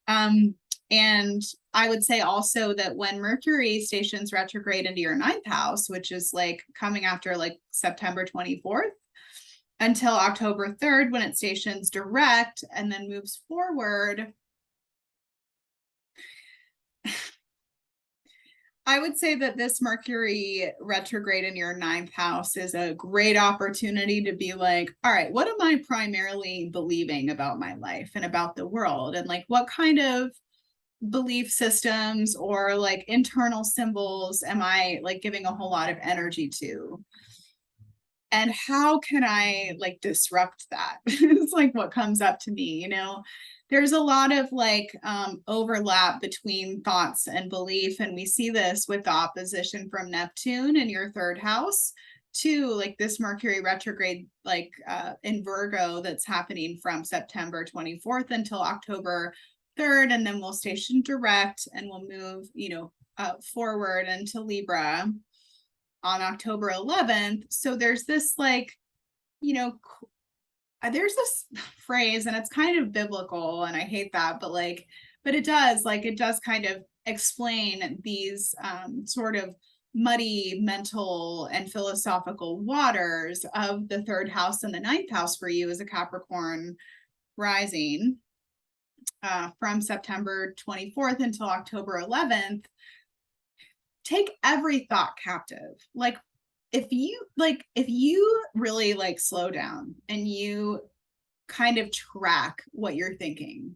And I would say also that when Mercury stations retrograde into your 9th house, which is like coming after like September 24th until October 3rd, when it stations direct and then moves forward, I would say that this Mercury retrograde in your 9th house is a great opportunity to be like, all right, what am I primarily believing about my life and about the world? And like, what kind of belief systems or like internal symbols am I like giving a whole lot of energy to? And how can I like disrupt that? It's like what comes up to me, there's a lot of like overlap between thoughts and belief. And we see this with the opposition from Neptune in your 3rd house to like this Mercury retrograde, like in Virgo, that's happening from September 24th until October 3rd. And then we'll station direct and we'll move, forward into Libra on October 11th. So there's this like, there's this phrase, and it's kind of biblical, and I hate that, but it does kind of explain these sort of muddy mental and philosophical waters of the 3rd house and the 9th house for you as a Capricorn rising from September 24th until October 11th. Take every thought captive. Like, if you really like slow down and you kind of track what you're thinking,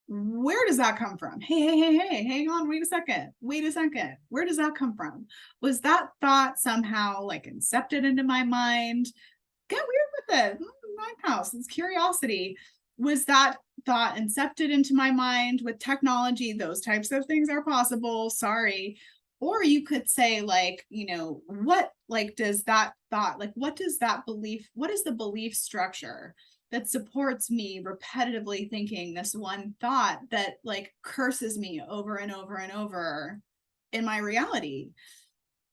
where does that come from? Hey, hang on, wait a second. Where does that come from? Was that thought somehow like incepted into my mind? Get weird with it. 9th house, it's curiosity. Was that thought incepted into my mind with technology? Those types of things are possible. Sorry. Or you could say like, what like does that thought, like what does that belief, what is the belief structure that supports me repetitively thinking this one thought that like curses me over and over and over in my reality?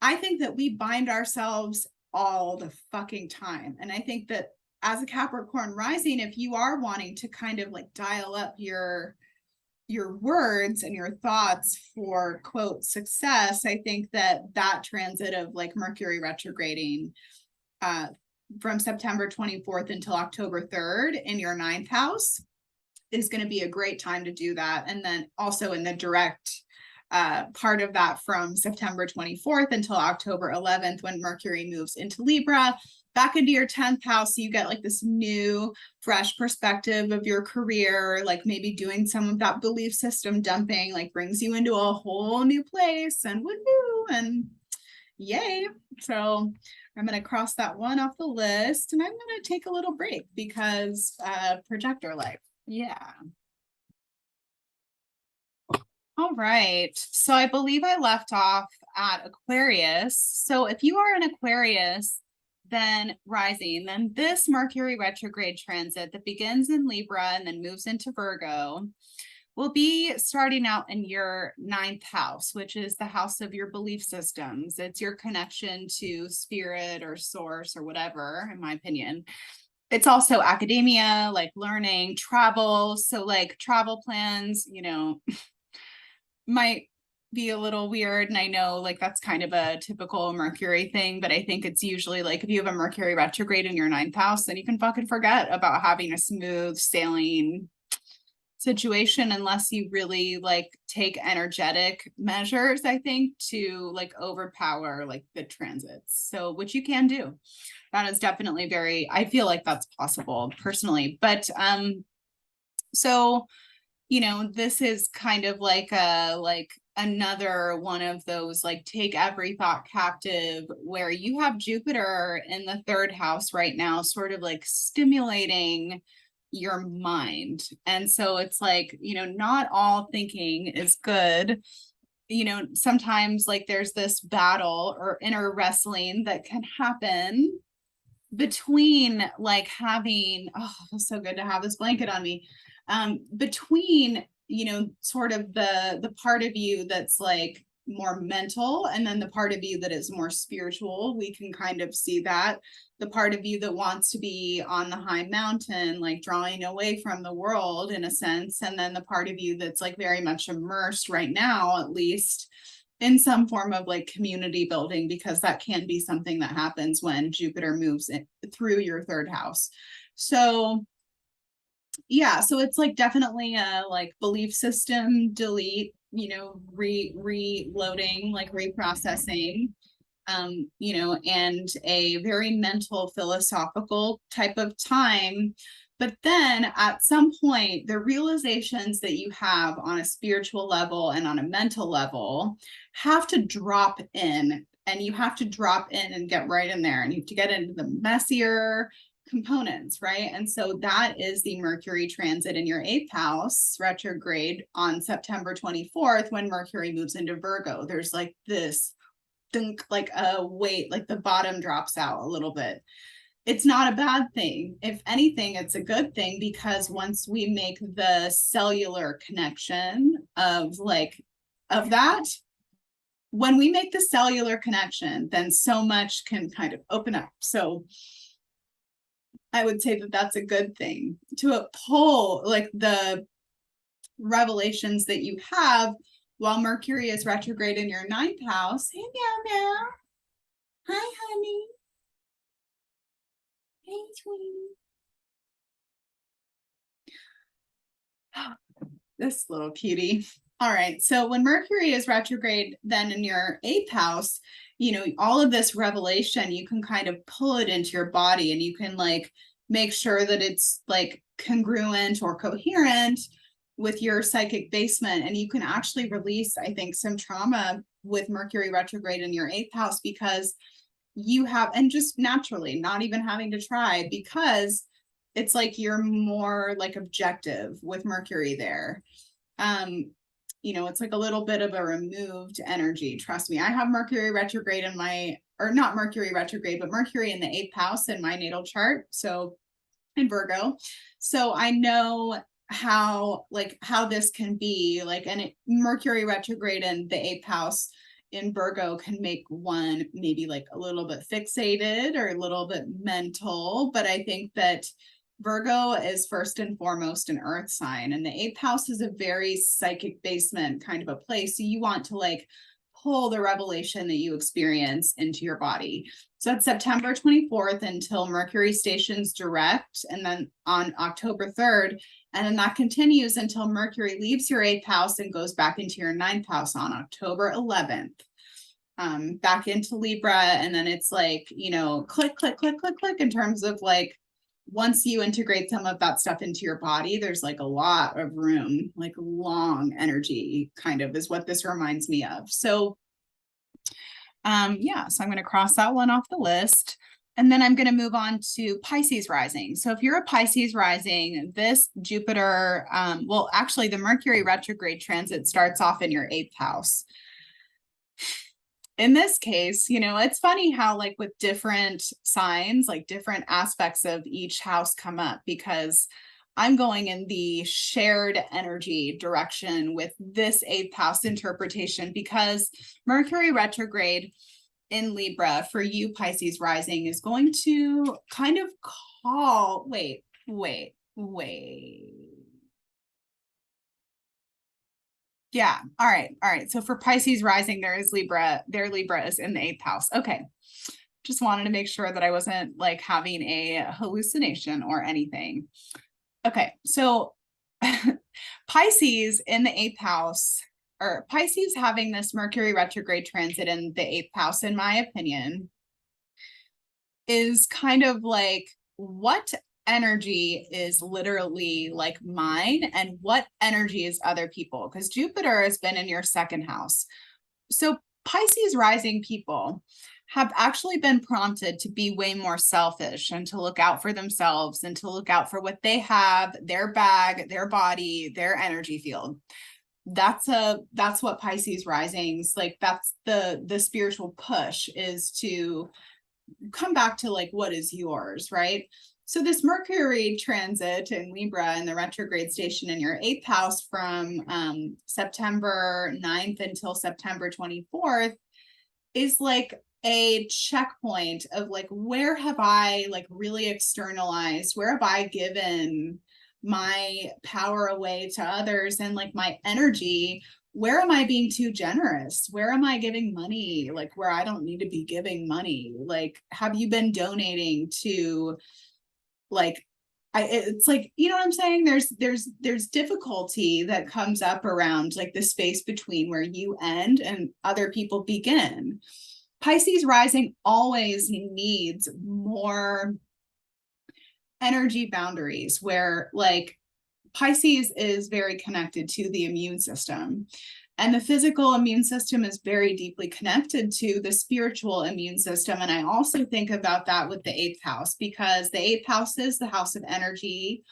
I think that we bind ourselves all the fucking time. And I think that as a Capricorn rising, if you are wanting to kind of like dial up your words and your thoughts for quote success, I think that transit of like Mercury retrograding from September 24th until October 3rd in your 9th house is going to be a great time to do that. And then also in the direct part of that from September 24th until October 11th, when Mercury moves into Libra, back into your 10th house, so you get like this new fresh perspective of your career, like maybe doing some of that belief system dumping, like brings you into a whole new place, and woohoo, and yay. So I'm going to cross that one off the list, and I'm going to take a little break because projector life. Yeah. All right. So I believe I left off at Aquarius. So if you are an Aquarius, then rising, then this Mercury retrograde transit that begins in Libra and then moves into Virgo will be starting out in your ninth house, which is the house of your belief systems. It's your connection to spirit or source or whatever, in my opinion. It's also academia, like learning, travel. So like travel plans, might be a little weird. And I know like that's kind of a typical Mercury thing, but I think it's usually like if you have a Mercury retrograde in your ninth house, then you can fucking forget about having a smooth sailing situation unless you really like take energetic measures, I think, to like overpower like the transits. So which you can do. That is definitely I feel like that's possible personally. But so this is kind of like another one of those like take every thought captive, where you have Jupiter in the third house right now, sort of like stimulating your mind. And so it's like, not all thinking is good. Sometimes like there's this battle or inner wrestling that can happen between like having, oh, it's so good to have this blanket on me, between sort of the part of you that's like more mental and then the part of you that is more spiritual. We can kind of see that the part of you that wants to be on the high mountain, like drawing away from the world in a sense, and then the part of you that's like very much immersed right now, at least in some form of like community building, because that can be something that happens when Jupiter moves through your third house. So yeah, so it's like definitely a like belief system delete, reloading, like reprocessing, and a very mental philosophical type of time. But then at some point, the realizations that you have on a spiritual level and on a mental level have to drop in, and you have to drop in and get right in there, and you have to get into the messier components, right? And so that is the Mercury transit in your eighth house retrograde on September 24th, when Mercury moves into Virgo. There's like this think like a weight, like the bottom drops out a little bit. It's not a bad thing. If anything, it's a good thing, because once we make the cellular connection of that, when we make the cellular connection, then so much can kind of open up. So I would say that that's a good thing to pull like the revelations that you have while Mercury is retrograde in your ninth house. Hey, meow, meow. Hi, honey. Hey, sweetie. This little cutie. All right. So when Mercury is retrograde, then in your eighth house, all of this revelation, you can kind of pull it into your body, and you can like make sure that it's like congruent or coherent with your psychic basement. And you can actually release, I think, some trauma with Mercury retrograde in your eighth house, because you have, and just naturally, not even having to try, because it's like you're more like objective with Mercury there. It's like a little bit of a removed energy. Trust me, I have Mercury retrograde in my, or not Mercury retrograde, but Mercury in the eighth house in my natal chart. So in Virgo. So I know how this can be like, and Mercury retrograde in the eighth house in Virgo can make one maybe like a little bit fixated or a little bit mental. But I think that Virgo is first and foremost an earth sign, and the eighth house is a very psychic basement kind of a place. So you want to like pull the revelation that you experience into your body. So it's September 24th until Mercury stations direct, and then on October 3rd. And then that continues until Mercury leaves your eighth house and goes back into your ninth house on October 11th. Back into Libra. And then it's like, click, click, click, click, click, in terms of like, once you integrate some of that stuff into your body, there's like a lot of room, like long energy kind of is what this reminds me of. So, so I'm going to cross that one off the list. And then I'm going to move on to Pisces rising. So if you're a Pisces rising, this Jupiter, well, actually the Mercury retrograde transit starts off in your 8th house. In this case, you know, it's funny how like with different signs, like different aspects of each house come up, because I'm going in the shared energy direction with this 8th house interpretation, because Mercury retrograde in Libra for you Pisces rising is going to kind of call, wait. Yeah. All right. So for Pisces rising, their Libra is in the 8th house. Okay. Just wanted to make sure that I wasn't like having a hallucination or anything. Okay. So Pisces in the 8th house, or Pisces having this Mercury retrograde transit in the 8th house, in my opinion, is kind of like, what energy is literally like mine and what energy is other people? Because Jupiter has been in your 2nd house. So Pisces rising people have actually been prompted to be way more selfish and to look out for themselves and to look out for what they have, their bag, their body, their energy field. That's what Pisces risings, like that's the spiritual push, is to come back to like what is yours, right? So this Mercury transit in Libra and the retrograde station in your 8th house from September 9th until September 24th is like a checkpoint of like, where have I like really externalized, where have I given my power away to others and like my energy? Where am I being too generous? Where am I giving money like where I don't need to be giving money? Like, have you been donating to like, it's like, you know what I'm saying? There's difficulty that comes up around like the space between where you end and other people begin. Pisces rising always needs more energy boundaries, where like Pisces is very connected to the immune system. And the physical immune system is very deeply connected to the spiritual immune system. And I also think about that with the 8th house, because the 8th house is the house of energy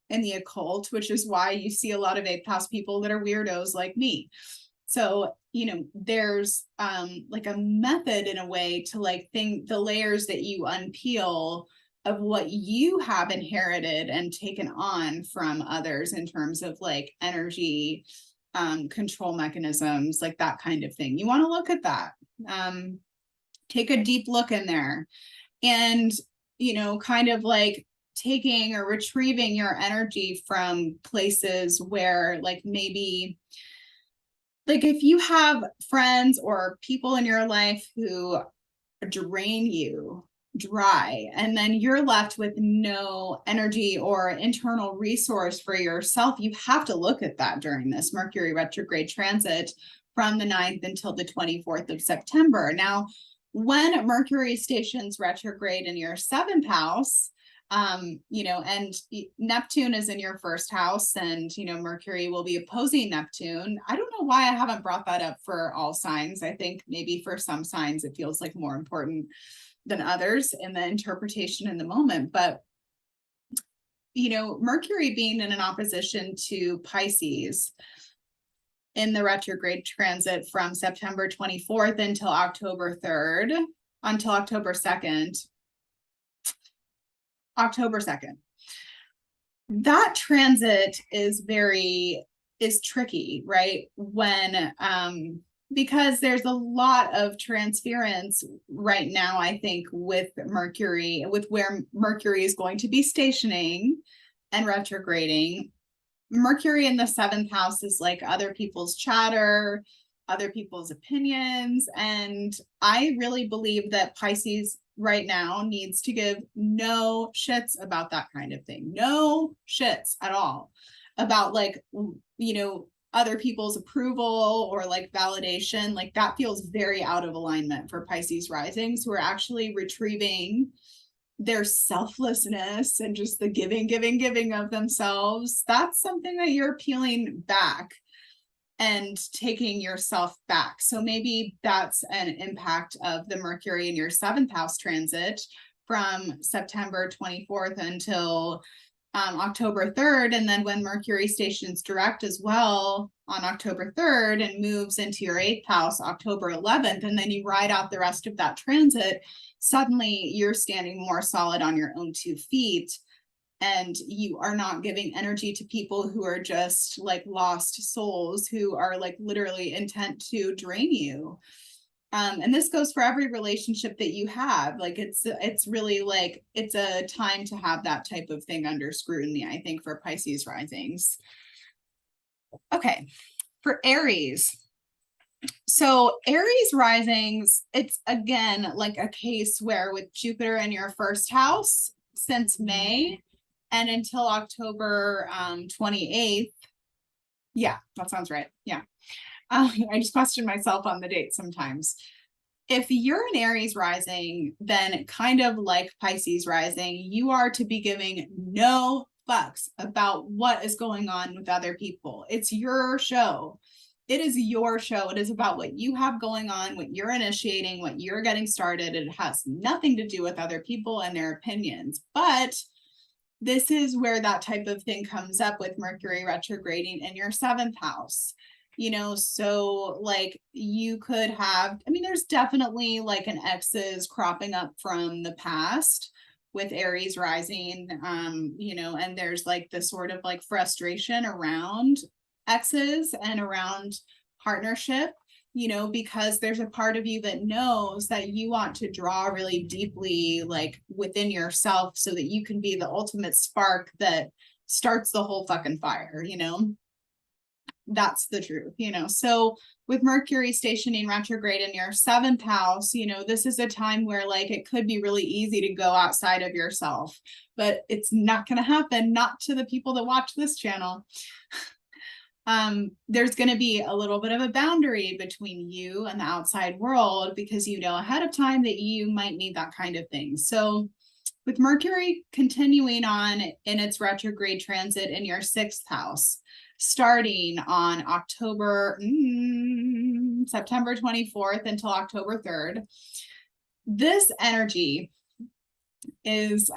and the occult, which is why you see a lot of 8th house people that are weirdos like me. So, you know, there's like a method in a way to like think the layers that you unpeel of what you have inherited and taken on from others in terms of like energy, control mechanisms, like that kind of thing. You want to look at that. Take a deep look in there and, you know, kind of like taking or retrieving your energy from places where like maybe like if you have friends or people in your life who drain you dry, and then you're left with no energy or internal resource for yourself, you have to look at that during this Mercury retrograde transit from the 9th until the 24th of September. Now, when Mercury stations retrograde in your 7th house, you know, and Neptune is in your 1st house, and, you know, Mercury will be opposing Neptune. I don't know why I haven't brought that up for all signs. I think maybe for some signs it feels like more important than others in the interpretation in the moment. But, you know, Mercury being in an opposition to Pisces in the retrograde transit from September 24th until October 3rd, until October 2nd, that transit is tricky, right? When because there's a lot of transference right now, I think, with Mercury, with where Mercury is going to be stationing and retrograding. Mercury in the 7th house is like other people's chatter, other people's opinions. And I really believe that Pisces right now needs to give no shits about that kind of thing. No shits at all about like, you know, other people's approval or like validation. Like that feels very out of alignment for Pisces risings, who are actually retrieving their selflessness and just the giving of themselves. That's something that you're peeling back and taking yourself back. So maybe that's an impact of the Mercury in your 7th house transit, from September 24th until October 3rd. And then when Mercury stations direct as well on October 3rd and moves into your 8th house, October 11th, and then you ride out the rest of that transit, suddenly you're standing more solid on your own 2 feet. And you are not giving energy to people who are just like lost souls who are like literally intent to drain you. And this goes for every relationship that you have. Like it's really like it's a time to have that type of thing under scrutiny, I think, for Pisces risings. Okay, for Aries. So Aries risings, it's again like a case where with Jupiter in your 1st house since May and until October 28th. Yeah, that sounds right. Yeah. I just question myself on the date sometimes. If you're an Aries rising, then kind of like Pisces rising, you are to be giving no fucks about what is going on with other people. It's your show. It is your show. It is about what you have going on, what you're initiating, what you're getting started. It has nothing to do with other people and their opinions. But this is where that type of thing comes up with Mercury retrograding in your 7th house. You know, so like you could have, I mean, there's definitely like an exes cropping up from the past with Aries rising, you know, and there's like this sort of like frustration around exes and around partnership, you know, because there's a part of you that knows that you want to draw really deeply like within yourself so that you can be the ultimate spark that starts the whole fucking fire, you know. That's the truth, you know. So with Mercury stationing retrograde in your 7th house, you know, this is a time where like it could be really easy to go outside of yourself, but it's not going to happen, not to the people that watch this channel. There's going to be a little bit of a boundary between you and the outside world because you know ahead of time that you might need that kind of thing. So with Mercury continuing on in its retrograde transit in your 6th house, starting on September 24th until October 3rd, this energy is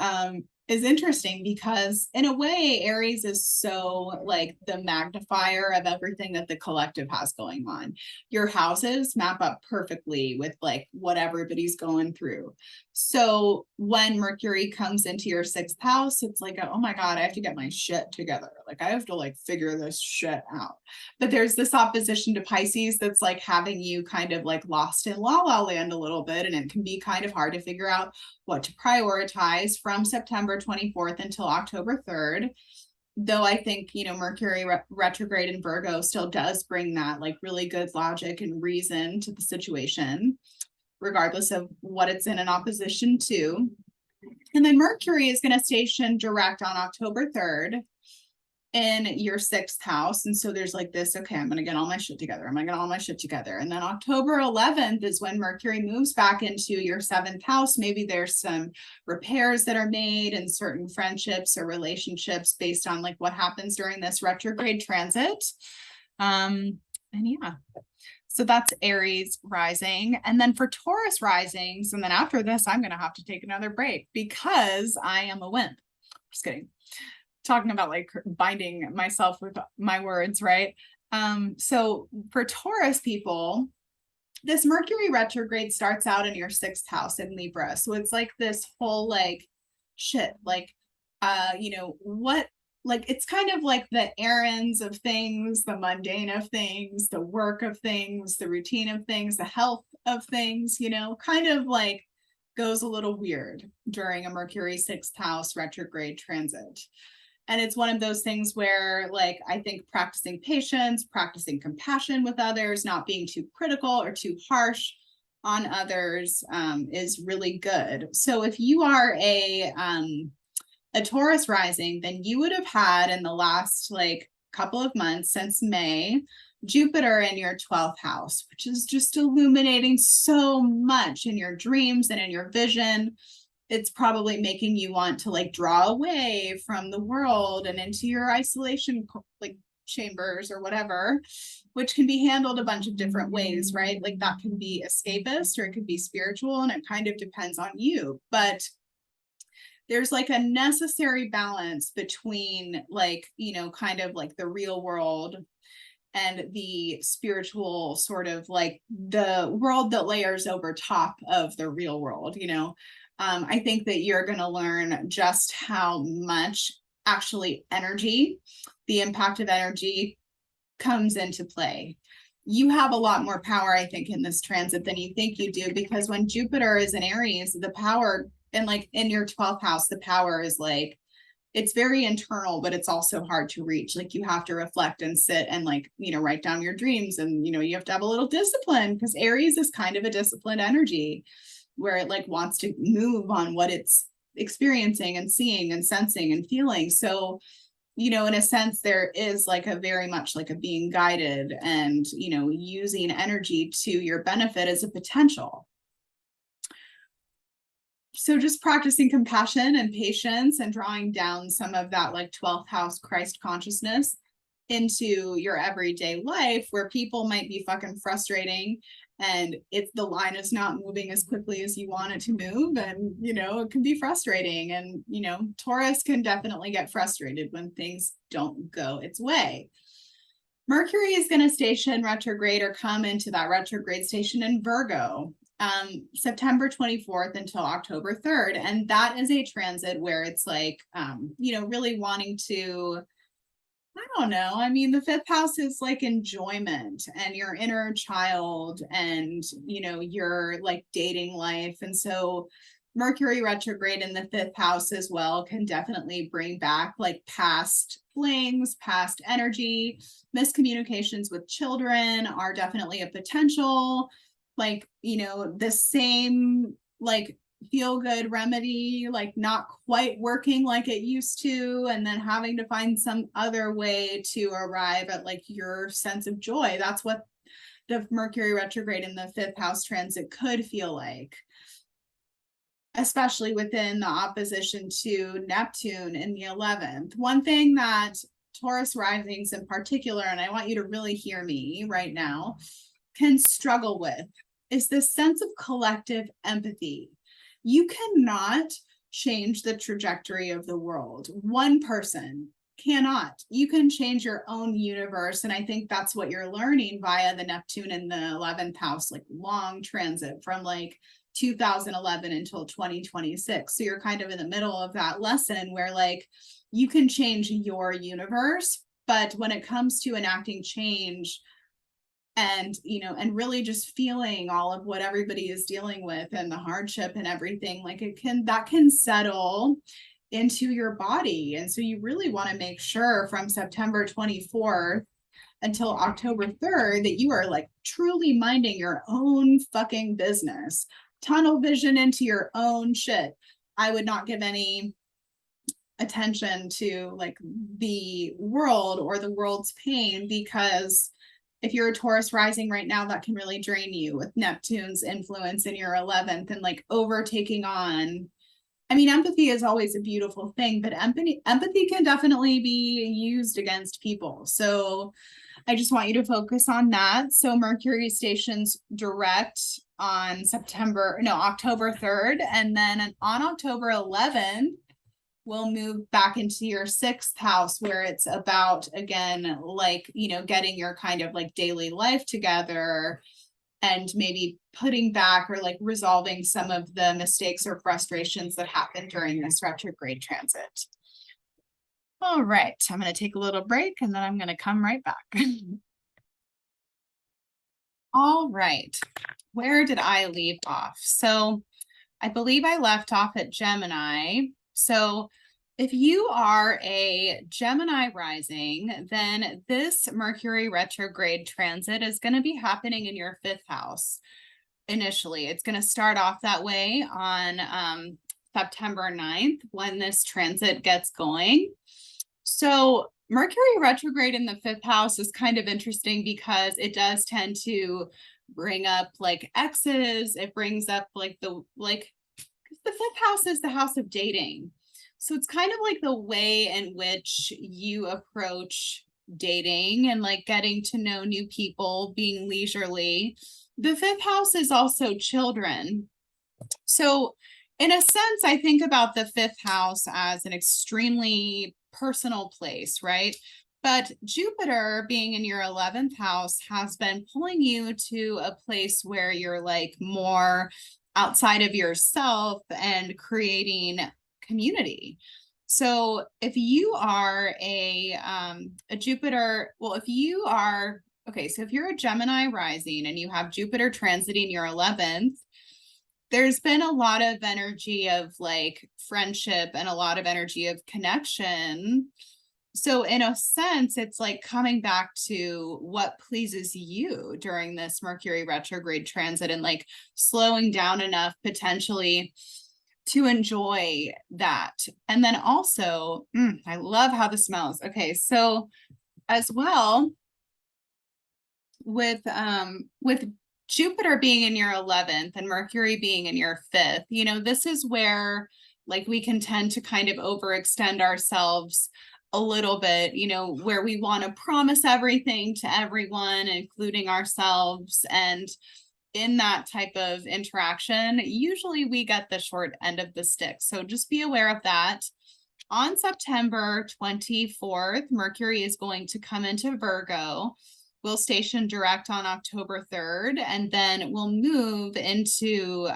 interesting because in a way Aries is so like the magnifier of everything that the collective has going on. Your houses map up perfectly with like what everybody's going through. So when Mercury comes into your 6th house, it's like, oh my God, I have to get my shit together. Like I have to like figure this shit out. But there's this opposition to Pisces that's like having you kind of like lost in la la land a little bit. And it can be kind of hard to figure out what to prioritize from September 24th until October 3rd. Though I think, you know, Mercury retrograde in Virgo still does bring that like really good logic and reason to the situation, regardless of what it's in an opposition to. And then Mercury is going to station direct on October 3rd in your 6th house. And so there's like this, okay, I'm going to get all my shit together. I'm going to get all my shit together. And then October 11th is when Mercury moves back into your 7th house. Maybe there's some repairs that are made in certain friendships or relationships based on like what happens during this retrograde transit. And yeah. So that's Aries rising. And then for Taurus risings, and then after this, I'm going to have to take another break because I am a wimp. Just kidding. Talking about like binding myself with my words, right? So for Taurus people, this Mercury retrograde starts out in your 6th house in Libra. So it's like this whole like shit, like, you know, what, like, it's kind of like the errands of things, the mundane of things, the work of things, the routine of things, the health of things, you know, kind of like goes a little weird during a Mercury 6th house retrograde transit. And it's one of those things where, like, I think practicing patience, practicing compassion with others, not being too critical or too harsh on others is really good. So if you are a Taurus rising, then you would have had in the last like couple of months since May, Jupiter in your 12th house, which is just illuminating so much in your dreams and in your vision. It's probably making you want to like draw away from the world and into your isolation like chambers or whatever, which can be handled a bunch of different ways, right? Like that can be escapist or it could be spiritual, and it kind of depends on you. But there's like a necessary balance between like, you know, kind of like the real world and the spiritual, sort of like the world that layers over top of the real world, you know. I think that you're going to learn just how much actually energy, the impact of energy comes into play. You have a lot more power, I think, in this transit than you think you do, because when Jupiter is in Aries, the power, and like in your 12th house, the power is like, it's very internal, but it's also hard to reach. Like you have to reflect and sit and like, you know, write down your dreams, and, you know, you have to have a little discipline, because Aries is kind of a disciplined energy where it like wants to move on what it's experiencing and seeing and sensing and feeling. So, you know, in a sense, there is like a very much like a being guided and, you know, using energy to your benefit as a potential. So just practicing compassion and patience and drawing down some of that like 12th house Christ consciousness into your everyday life, where people might be fucking frustrating and it's the line is not moving as quickly as you want it to move, and you know it can be frustrating. And you know, Taurus can definitely get frustrated when things don't go its way. Mercury is going to station retrograde or come into that retrograde station in Virgo, September 24th until October 3rd. And that is a transit where it's like, you know, really wanting to, I don't know. I mean, the fifth house is like enjoyment and your inner child and, you know, your like dating life. And so Mercury retrograde in the fifth house as well can definitely bring back like past flings, past energy. Miscommunications with children are definitely a potential. Like, you know, the same like feel good remedy, like not quite working like it used to, and then having to find some other way to arrive at like your sense of joy. That's what the Mercury retrograde in the fifth house transit could feel like, especially within the opposition to Neptune in the 11th. One thing that Taurus risings in particular, and I want you to really hear me right now, can struggle with is this sense of collective empathy. You cannot change the trajectory of the world. One person cannot. You can change your own universe. And I think that's what you're learning via the Neptune in the 11th house, like long transit from like 2011 until 2026. So you're kind of in the middle of that lesson where like you can change your universe, but when it comes to enacting change and, you know, and really just feeling all of what everybody is dealing with and the hardship and everything, like that can settle into your body. And so you really want to make sure from September 24th until October 3rd that you are like truly minding your own fucking business, tunnel vision into your own shit. I would not give any attention to like the world or the world's pain, because if you're a Taurus rising right now, that can really drain you with Neptune's influence in your 11th and like overtaking on. I mean, empathy is always a beautiful thing, but empathy can definitely be used against people. So I just want you to focus on that. So Mercury stations direct on October 3rd. And then on October 11th, we'll move back into your 6th house, where it's about, again, like, you know, getting your kind of like daily life together and maybe putting back or like resolving some of the mistakes or frustrations that happened during this retrograde transit. All right, I'm going to take a little break and then I'm going to come right back. All right, where did I leave off? So I believe I left off at Gemini. So if you are a Gemini rising, then this Mercury retrograde transit is going to be happening in your 5th house. Initially, it's going to start off that way on September 9th when this transit gets going. So Mercury retrograde in the 5th house is kind of interesting because it does tend to bring up like exes. It brings up like the 5th house is the house of dating. So it's kind of like the way in which you approach dating and like getting to know new people, being leisurely. The 5th house is also children. So In a sense, I think about the fifth house as an extremely personal place, right? But Jupiter being in your 11th house has been pulling you to a place where you're like more outside of yourself and creating community. So if you are a Jupiter, well, if you are, okay, so if you're a Gemini rising and you have Jupiter transiting your 11th, there's been a lot of energy of like friendship and a lot of energy of connection. So in a sense, it's like coming back to what pleases you during this Mercury retrograde transit and like slowing down enough potentially to enjoy that. And then also, I love how this smells. Okay, so as well with Jupiter being in your 11th and Mercury being in your 5th, you know, this is where like we can tend to kind of overextend ourselves a little bit, you know, where we want to promise everything to everyone, including ourselves. And in that type of interaction, usually we get the short end of the stick. So just be aware of that. On September 24th, Mercury is going to come into Virgo. We'll station direct on October 3rd, and then we'll move into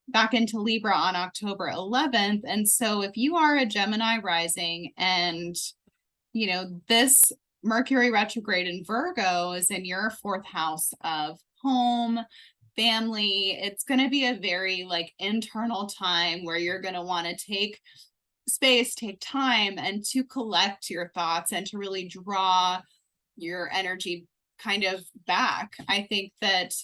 back into Libra on October 11th. And so if you are a Gemini rising and, you know, this Mercury retrograde in Virgo is in your 4th house of home, family, it's going to be a very like internal time where you're going to want to take space, take time, and to collect your thoughts and to really draw your energy kind of back. I think that,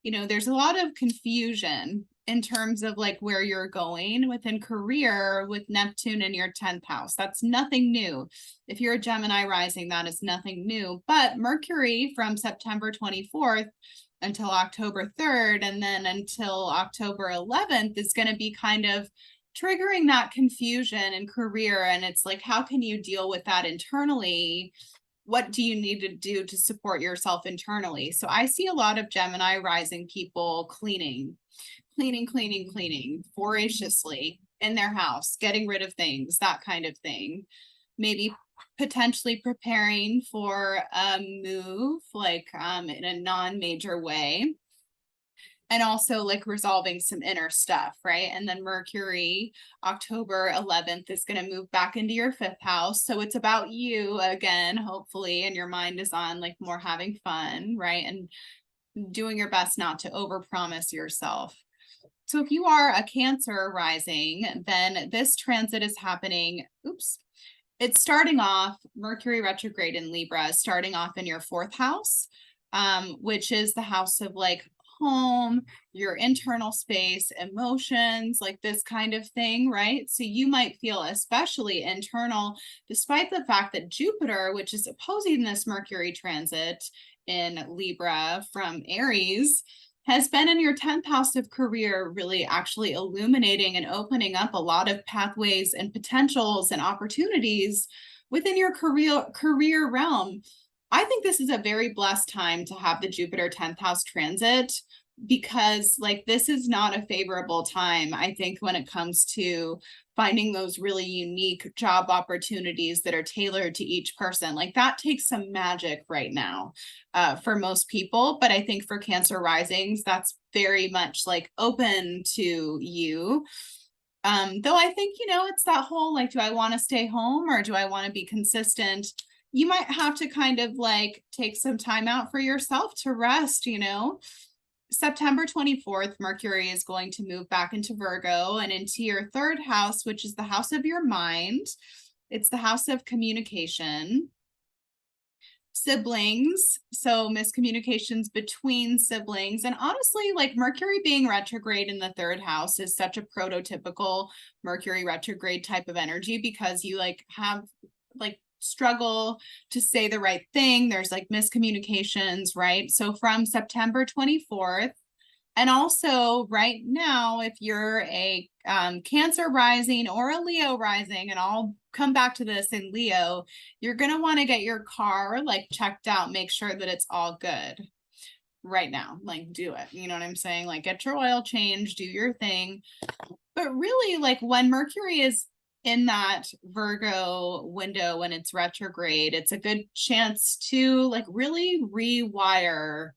you know, there's a lot of confusion in terms of like where you're going within career with Neptune in your 10th house. That's nothing new. If you're a Gemini rising, that is nothing new. But Mercury from September 24th until October 3rd, and then until October 11th is going to be kind of triggering that confusion in career. And it's like, how can you deal with that internally? What do you need to do to support yourself internally? So I see a lot of Gemini rising people cleaning voraciously in their house, getting rid of things, that kind of thing. Maybe potentially preparing for a move, like in a non-major way. And also like resolving some inner stuff, right? And then Mercury, October 11th, is going to move back into your 5th house. So it's about you again, hopefully, and your mind is on like more having fun, right? And doing your best not to overpromise yourself. So if you are a Cancer rising, then this transit is happening, it's starting off, Mercury retrograde in Libra, starting off in your 4th house, which is the house of like home, your internal space, emotions, like this kind of thing, right? So you might feel especially internal, despite the fact that Jupiter, which is opposing this Mercury transit in Libra from Aries, has been in your 10th house of career, really actually illuminating and opening up a lot of pathways and potentials and opportunities within your career realm. I think this is a very blessed time to have the Jupiter 10th house transit, because like this is not a favorable time, I think, when it comes to finding those really unique job opportunities that are tailored to each person. Like that takes some magic right now for most people. But I think for Cancer risings, that's very much like open to you. Though I think, you know, it's that whole like, do I want to stay home or do I want to be consistent? You might have to kind of like take some time out for yourself to rest, you know. September 24th, Mercury is going to move back into Virgo and into your 3rd house, which is the house of your mind. It's the house of communication, siblings, so miscommunications between siblings. And honestly, like Mercury being retrograde in the 3rd house is such a prototypical Mercury retrograde type of energy, because you like have like struggle to say the right thing. There's like miscommunications, right? So from September 24th, and also right now, if you're a Cancer rising or a Leo rising, and I'll come back to this in Leo, you're going to want to get your car like checked out, make sure that it's all good. right now. Like, do it. You know what I'm saying? Like, get your oil change, do your thing. But really, like, when Mercury is in that Virgo window, when it's retrograde, it's a good chance to like really rewire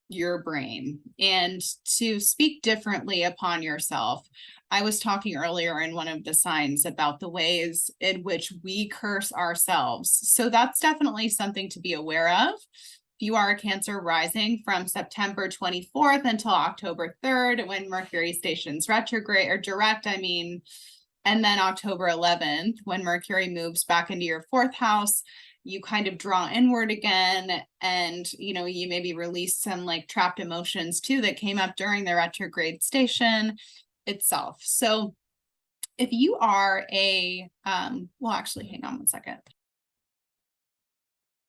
your brain and to speak differently upon yourself. I was talking earlier in one of the signs about the ways in which we curse ourselves. So that's definitely something to be aware of. If you are a Cancer rising, from September 24th until October 3rd, when Mercury stations retrograde or direct, and then October 11th, when Mercury moves back into your fourth house, you kind of draw inward again, and you know, you maybe release some like trapped emotions too that came up during the retrograde station itself. So if you are a well, actually, hang on one second.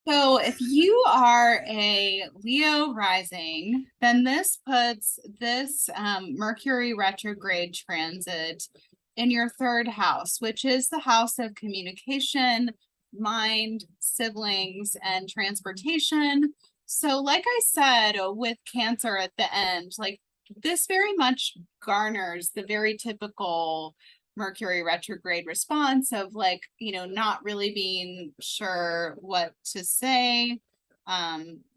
So if you are a Leo rising, then this puts this Mercury retrograde transit in your third house, which is the house of communication, mind, siblings, and transportation. So like I said, with Cancer at the end, like this very much garners the very typical Mercury retrograde response of like, you know, not really being sure what to say,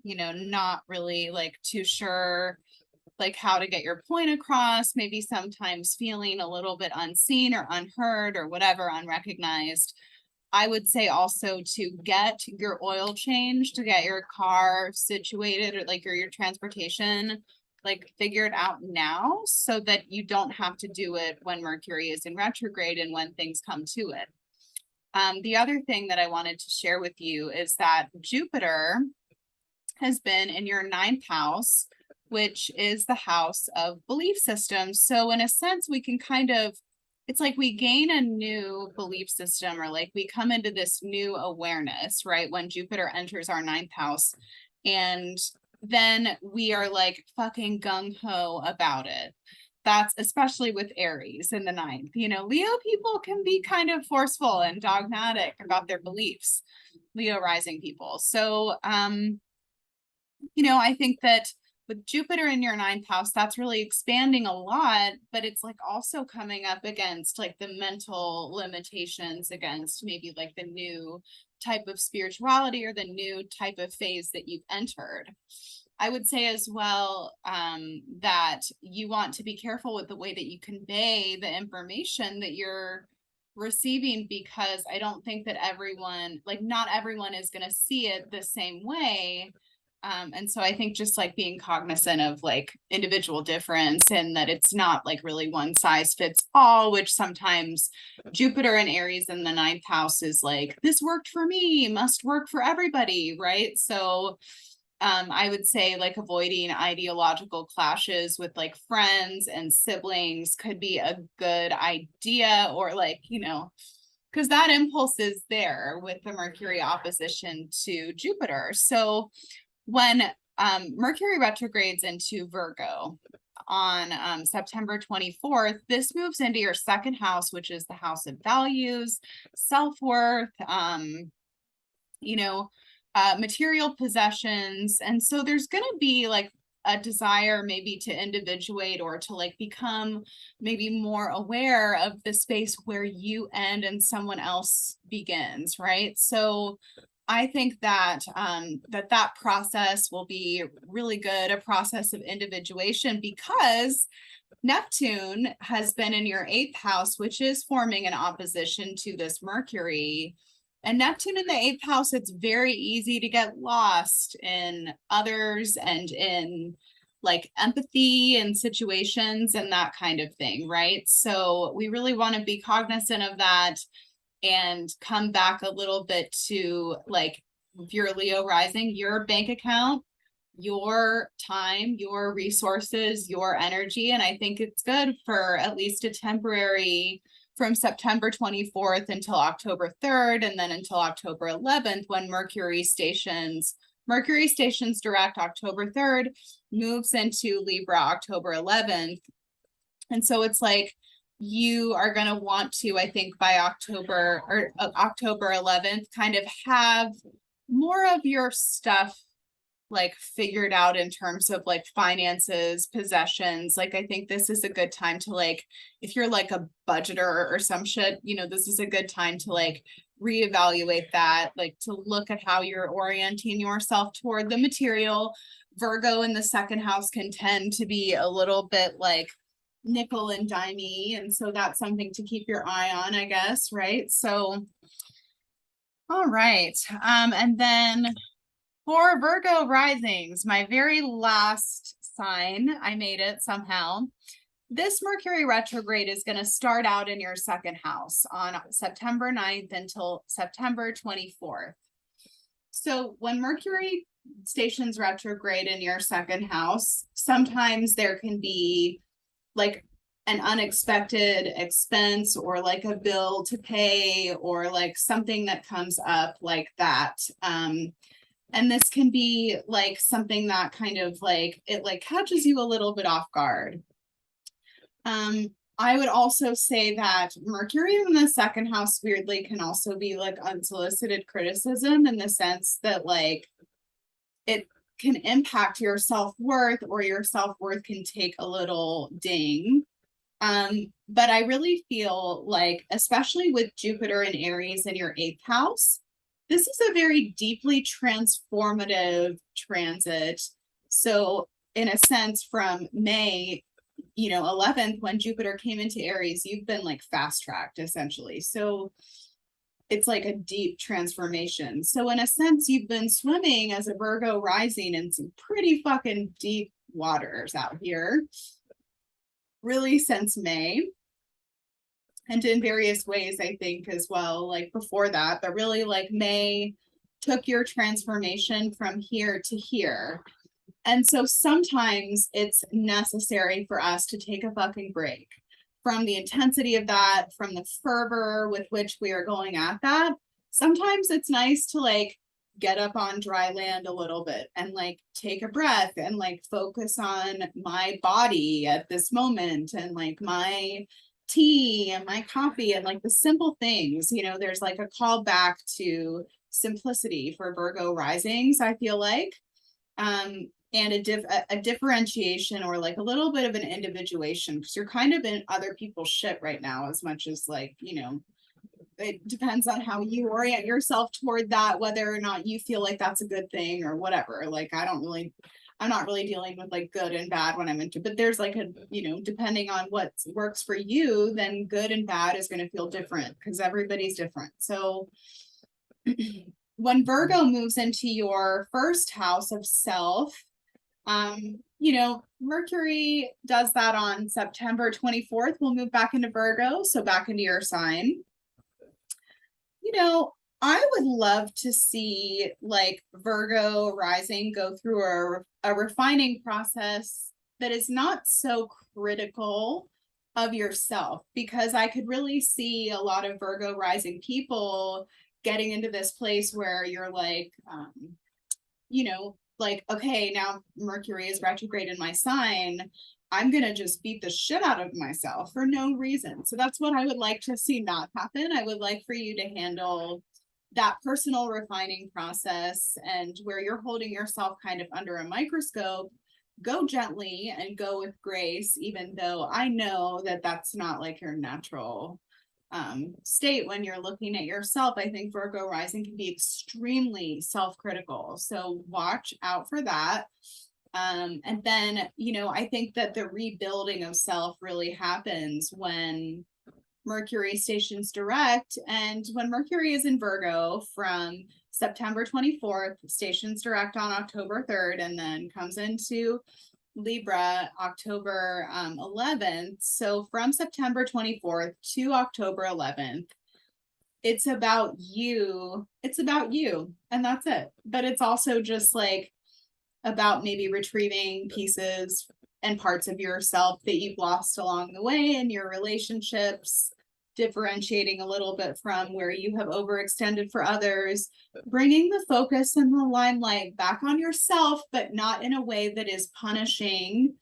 you know, not really like too sure like how to get your point across, maybe sometimes feeling a little bit unseen or unheard or whatever, unrecognized. I would say also to get your oil change, to get your car situated or like your transportation like figured out now so that you don't have to do it when Mercury is in retrograde and when things come to it. The other thing that I wanted to share with you is that Jupiter has been in your ninth house, which is the house of belief systems. So in a sense, we can kind of, it's like we gain a new belief system, or like we come into this new awareness, right? When Jupiter enters our ninth house, and then we are like fucking gung-ho about it. That's especially with Aries in the ninth. You know, Leo people can be kind of forceful and dogmatic about their beliefs, Leo rising people. So, you know, I think that with Jupiter in your ninth house, that's really expanding a lot, but it's like also coming up against like the mental limitations, against maybe like the new type of spirituality or the new type of phase that you've entered. I would say as well that you want to be careful with the way that you convey the information that you're receiving, because I don't think that everyone, like not everyone is going to see it the same way. And so I think just like being cognizant of like individual difference, and that it's not like really one size fits all, which sometimes Jupiter and Aries in the ninth house is like, this worked for me, must work for everybody, right? So I would say like avoiding ideological clashes with like friends and siblings could be a good idea, or like, you know, because that impulse is there with the Mercury opposition to Jupiter. So when Mercury retrogrades into Virgo on September 24th, this moves into your second house, which is the house of values, self-worth, you know, material possessions. And so there's going to be like a desire maybe to individuate, or to like become maybe more aware of the space where you end and someone else begins, right? So I think that that process will be really good, a process of individuation, because Neptune has been in your eighth house, which is forming an opposition to this Mercury. And Neptune in the eighth house, it's very easy to get lost in others and in like empathy and situations and that kind of thing, right? So we really want to be cognizant of that and come back a little bit to like, if you're Leo rising, your bank account, your time, your resources, your energy. And I think it's good for at least a temporary, from September 24th until October 3rd, and then until October 11th, when Mercury stations direct October 3rd, moves into Libra October 11th. And so it's like, you are going to want to, I think by October or October 11th, kind of have more of your stuff like figured out in terms of like finances, possessions. Like I think this is a good time to like, if you're like a budgeter or some shit, you know, this is a good time to like reevaluate that, like to look at how you're orienting yourself toward the material. Virgo in the second house can tend to be a little bit like nickel and dimey, and so that's something to keep your eye on, I guess, right? So all right, and then for Virgo risings, my very last sign, I made it somehow. This Mercury retrograde is going to start out in your second house on September 9th until September 24th. So when Mercury stations retrograde in your second house, sometimes there can be like an unexpected expense or like a bill to pay or like something that comes up like that. And this can be like something that kind of like, it like catches you a little bit off guard. I would also say that Mercury in the second house weirdly can also be like unsolicited criticism, in the sense that like it can impact your self-worth, or your self-worth can take a little ding. But I really feel like, especially with Jupiter and Aries in your 8th house, this is a very deeply transformative transit. So in a sense, from May, 11th, when Jupiter came into Aries, you've been like fast tracked essentially. So it's like a deep transformation. So in a sense, you've been swimming as a Virgo rising in some pretty fucking deep waters out here, really since May. And in various ways, I think, as well, like before that, but really like May took your transformation from here to here. And so sometimes it's necessary for us to take a fucking break from the intensity of that, from the fervor with which we are going at that. Sometimes it's nice to like get up on dry land a little bit and like take a breath and like focus on my body at this moment, and like my tea and my coffee and like the simple things. There's like a call back to simplicity for Virgo risings, I feel like. And a differentiation, or like a little bit of an individuation, because you're kind of in other people's shit right now, as much as like, it depends on how you orient yourself toward that, whether or not you feel like that's a good thing or whatever. Like, I'm not really dealing with like good and bad when I'm into, but there's like a, depending on what works for you, then good and bad is going to feel different because everybody's different. So when Virgo moves into your first house of self, Mercury does that on September 24th. We'll move back into Virgo, so back into your sign. I would love to see like Virgo rising go through a refining process that is not so critical of yourself, because I could really see a lot of Virgo rising people getting into this place where you're like, like, okay, now Mercury is retrograde in my sign. I'm going to just beat the shit out of myself for no reason. So that's what I would like to see not happen. I would like for you to handle that personal refining process, and where you're holding yourself kind of under a microscope, go gently and go with grace, even though I know that that's not like your natural state when you're looking at yourself. I think Virgo rising can be extremely self-critical, so watch out for that. And then, I think that the rebuilding of self really happens when Mercury stations direct, and when Mercury is in Virgo from September 24th, stations direct on October 3rd, and then comes into Libra October 11th. So from September 24th to October 11th, it's about you. It's about you, and that's it. But it's also just like about maybe retrieving pieces and parts of yourself that you've lost along the way in your relationships, differentiating a little bit from where you have overextended for others, bringing the focus and the limelight back on yourself, but not in a way that is punishing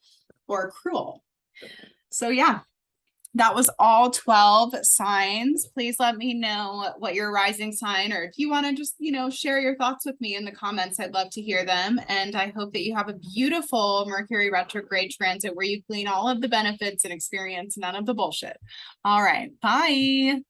or cruel. So yeah, that was all 12 signs. Please let me know what your rising sign, or if you want to just, share your thoughts with me in the comments. I'd love to hear them. And I hope that you have a beautiful Mercury retrograde transit where you glean all of the benefits and experience none of the bullshit. All right. Bye.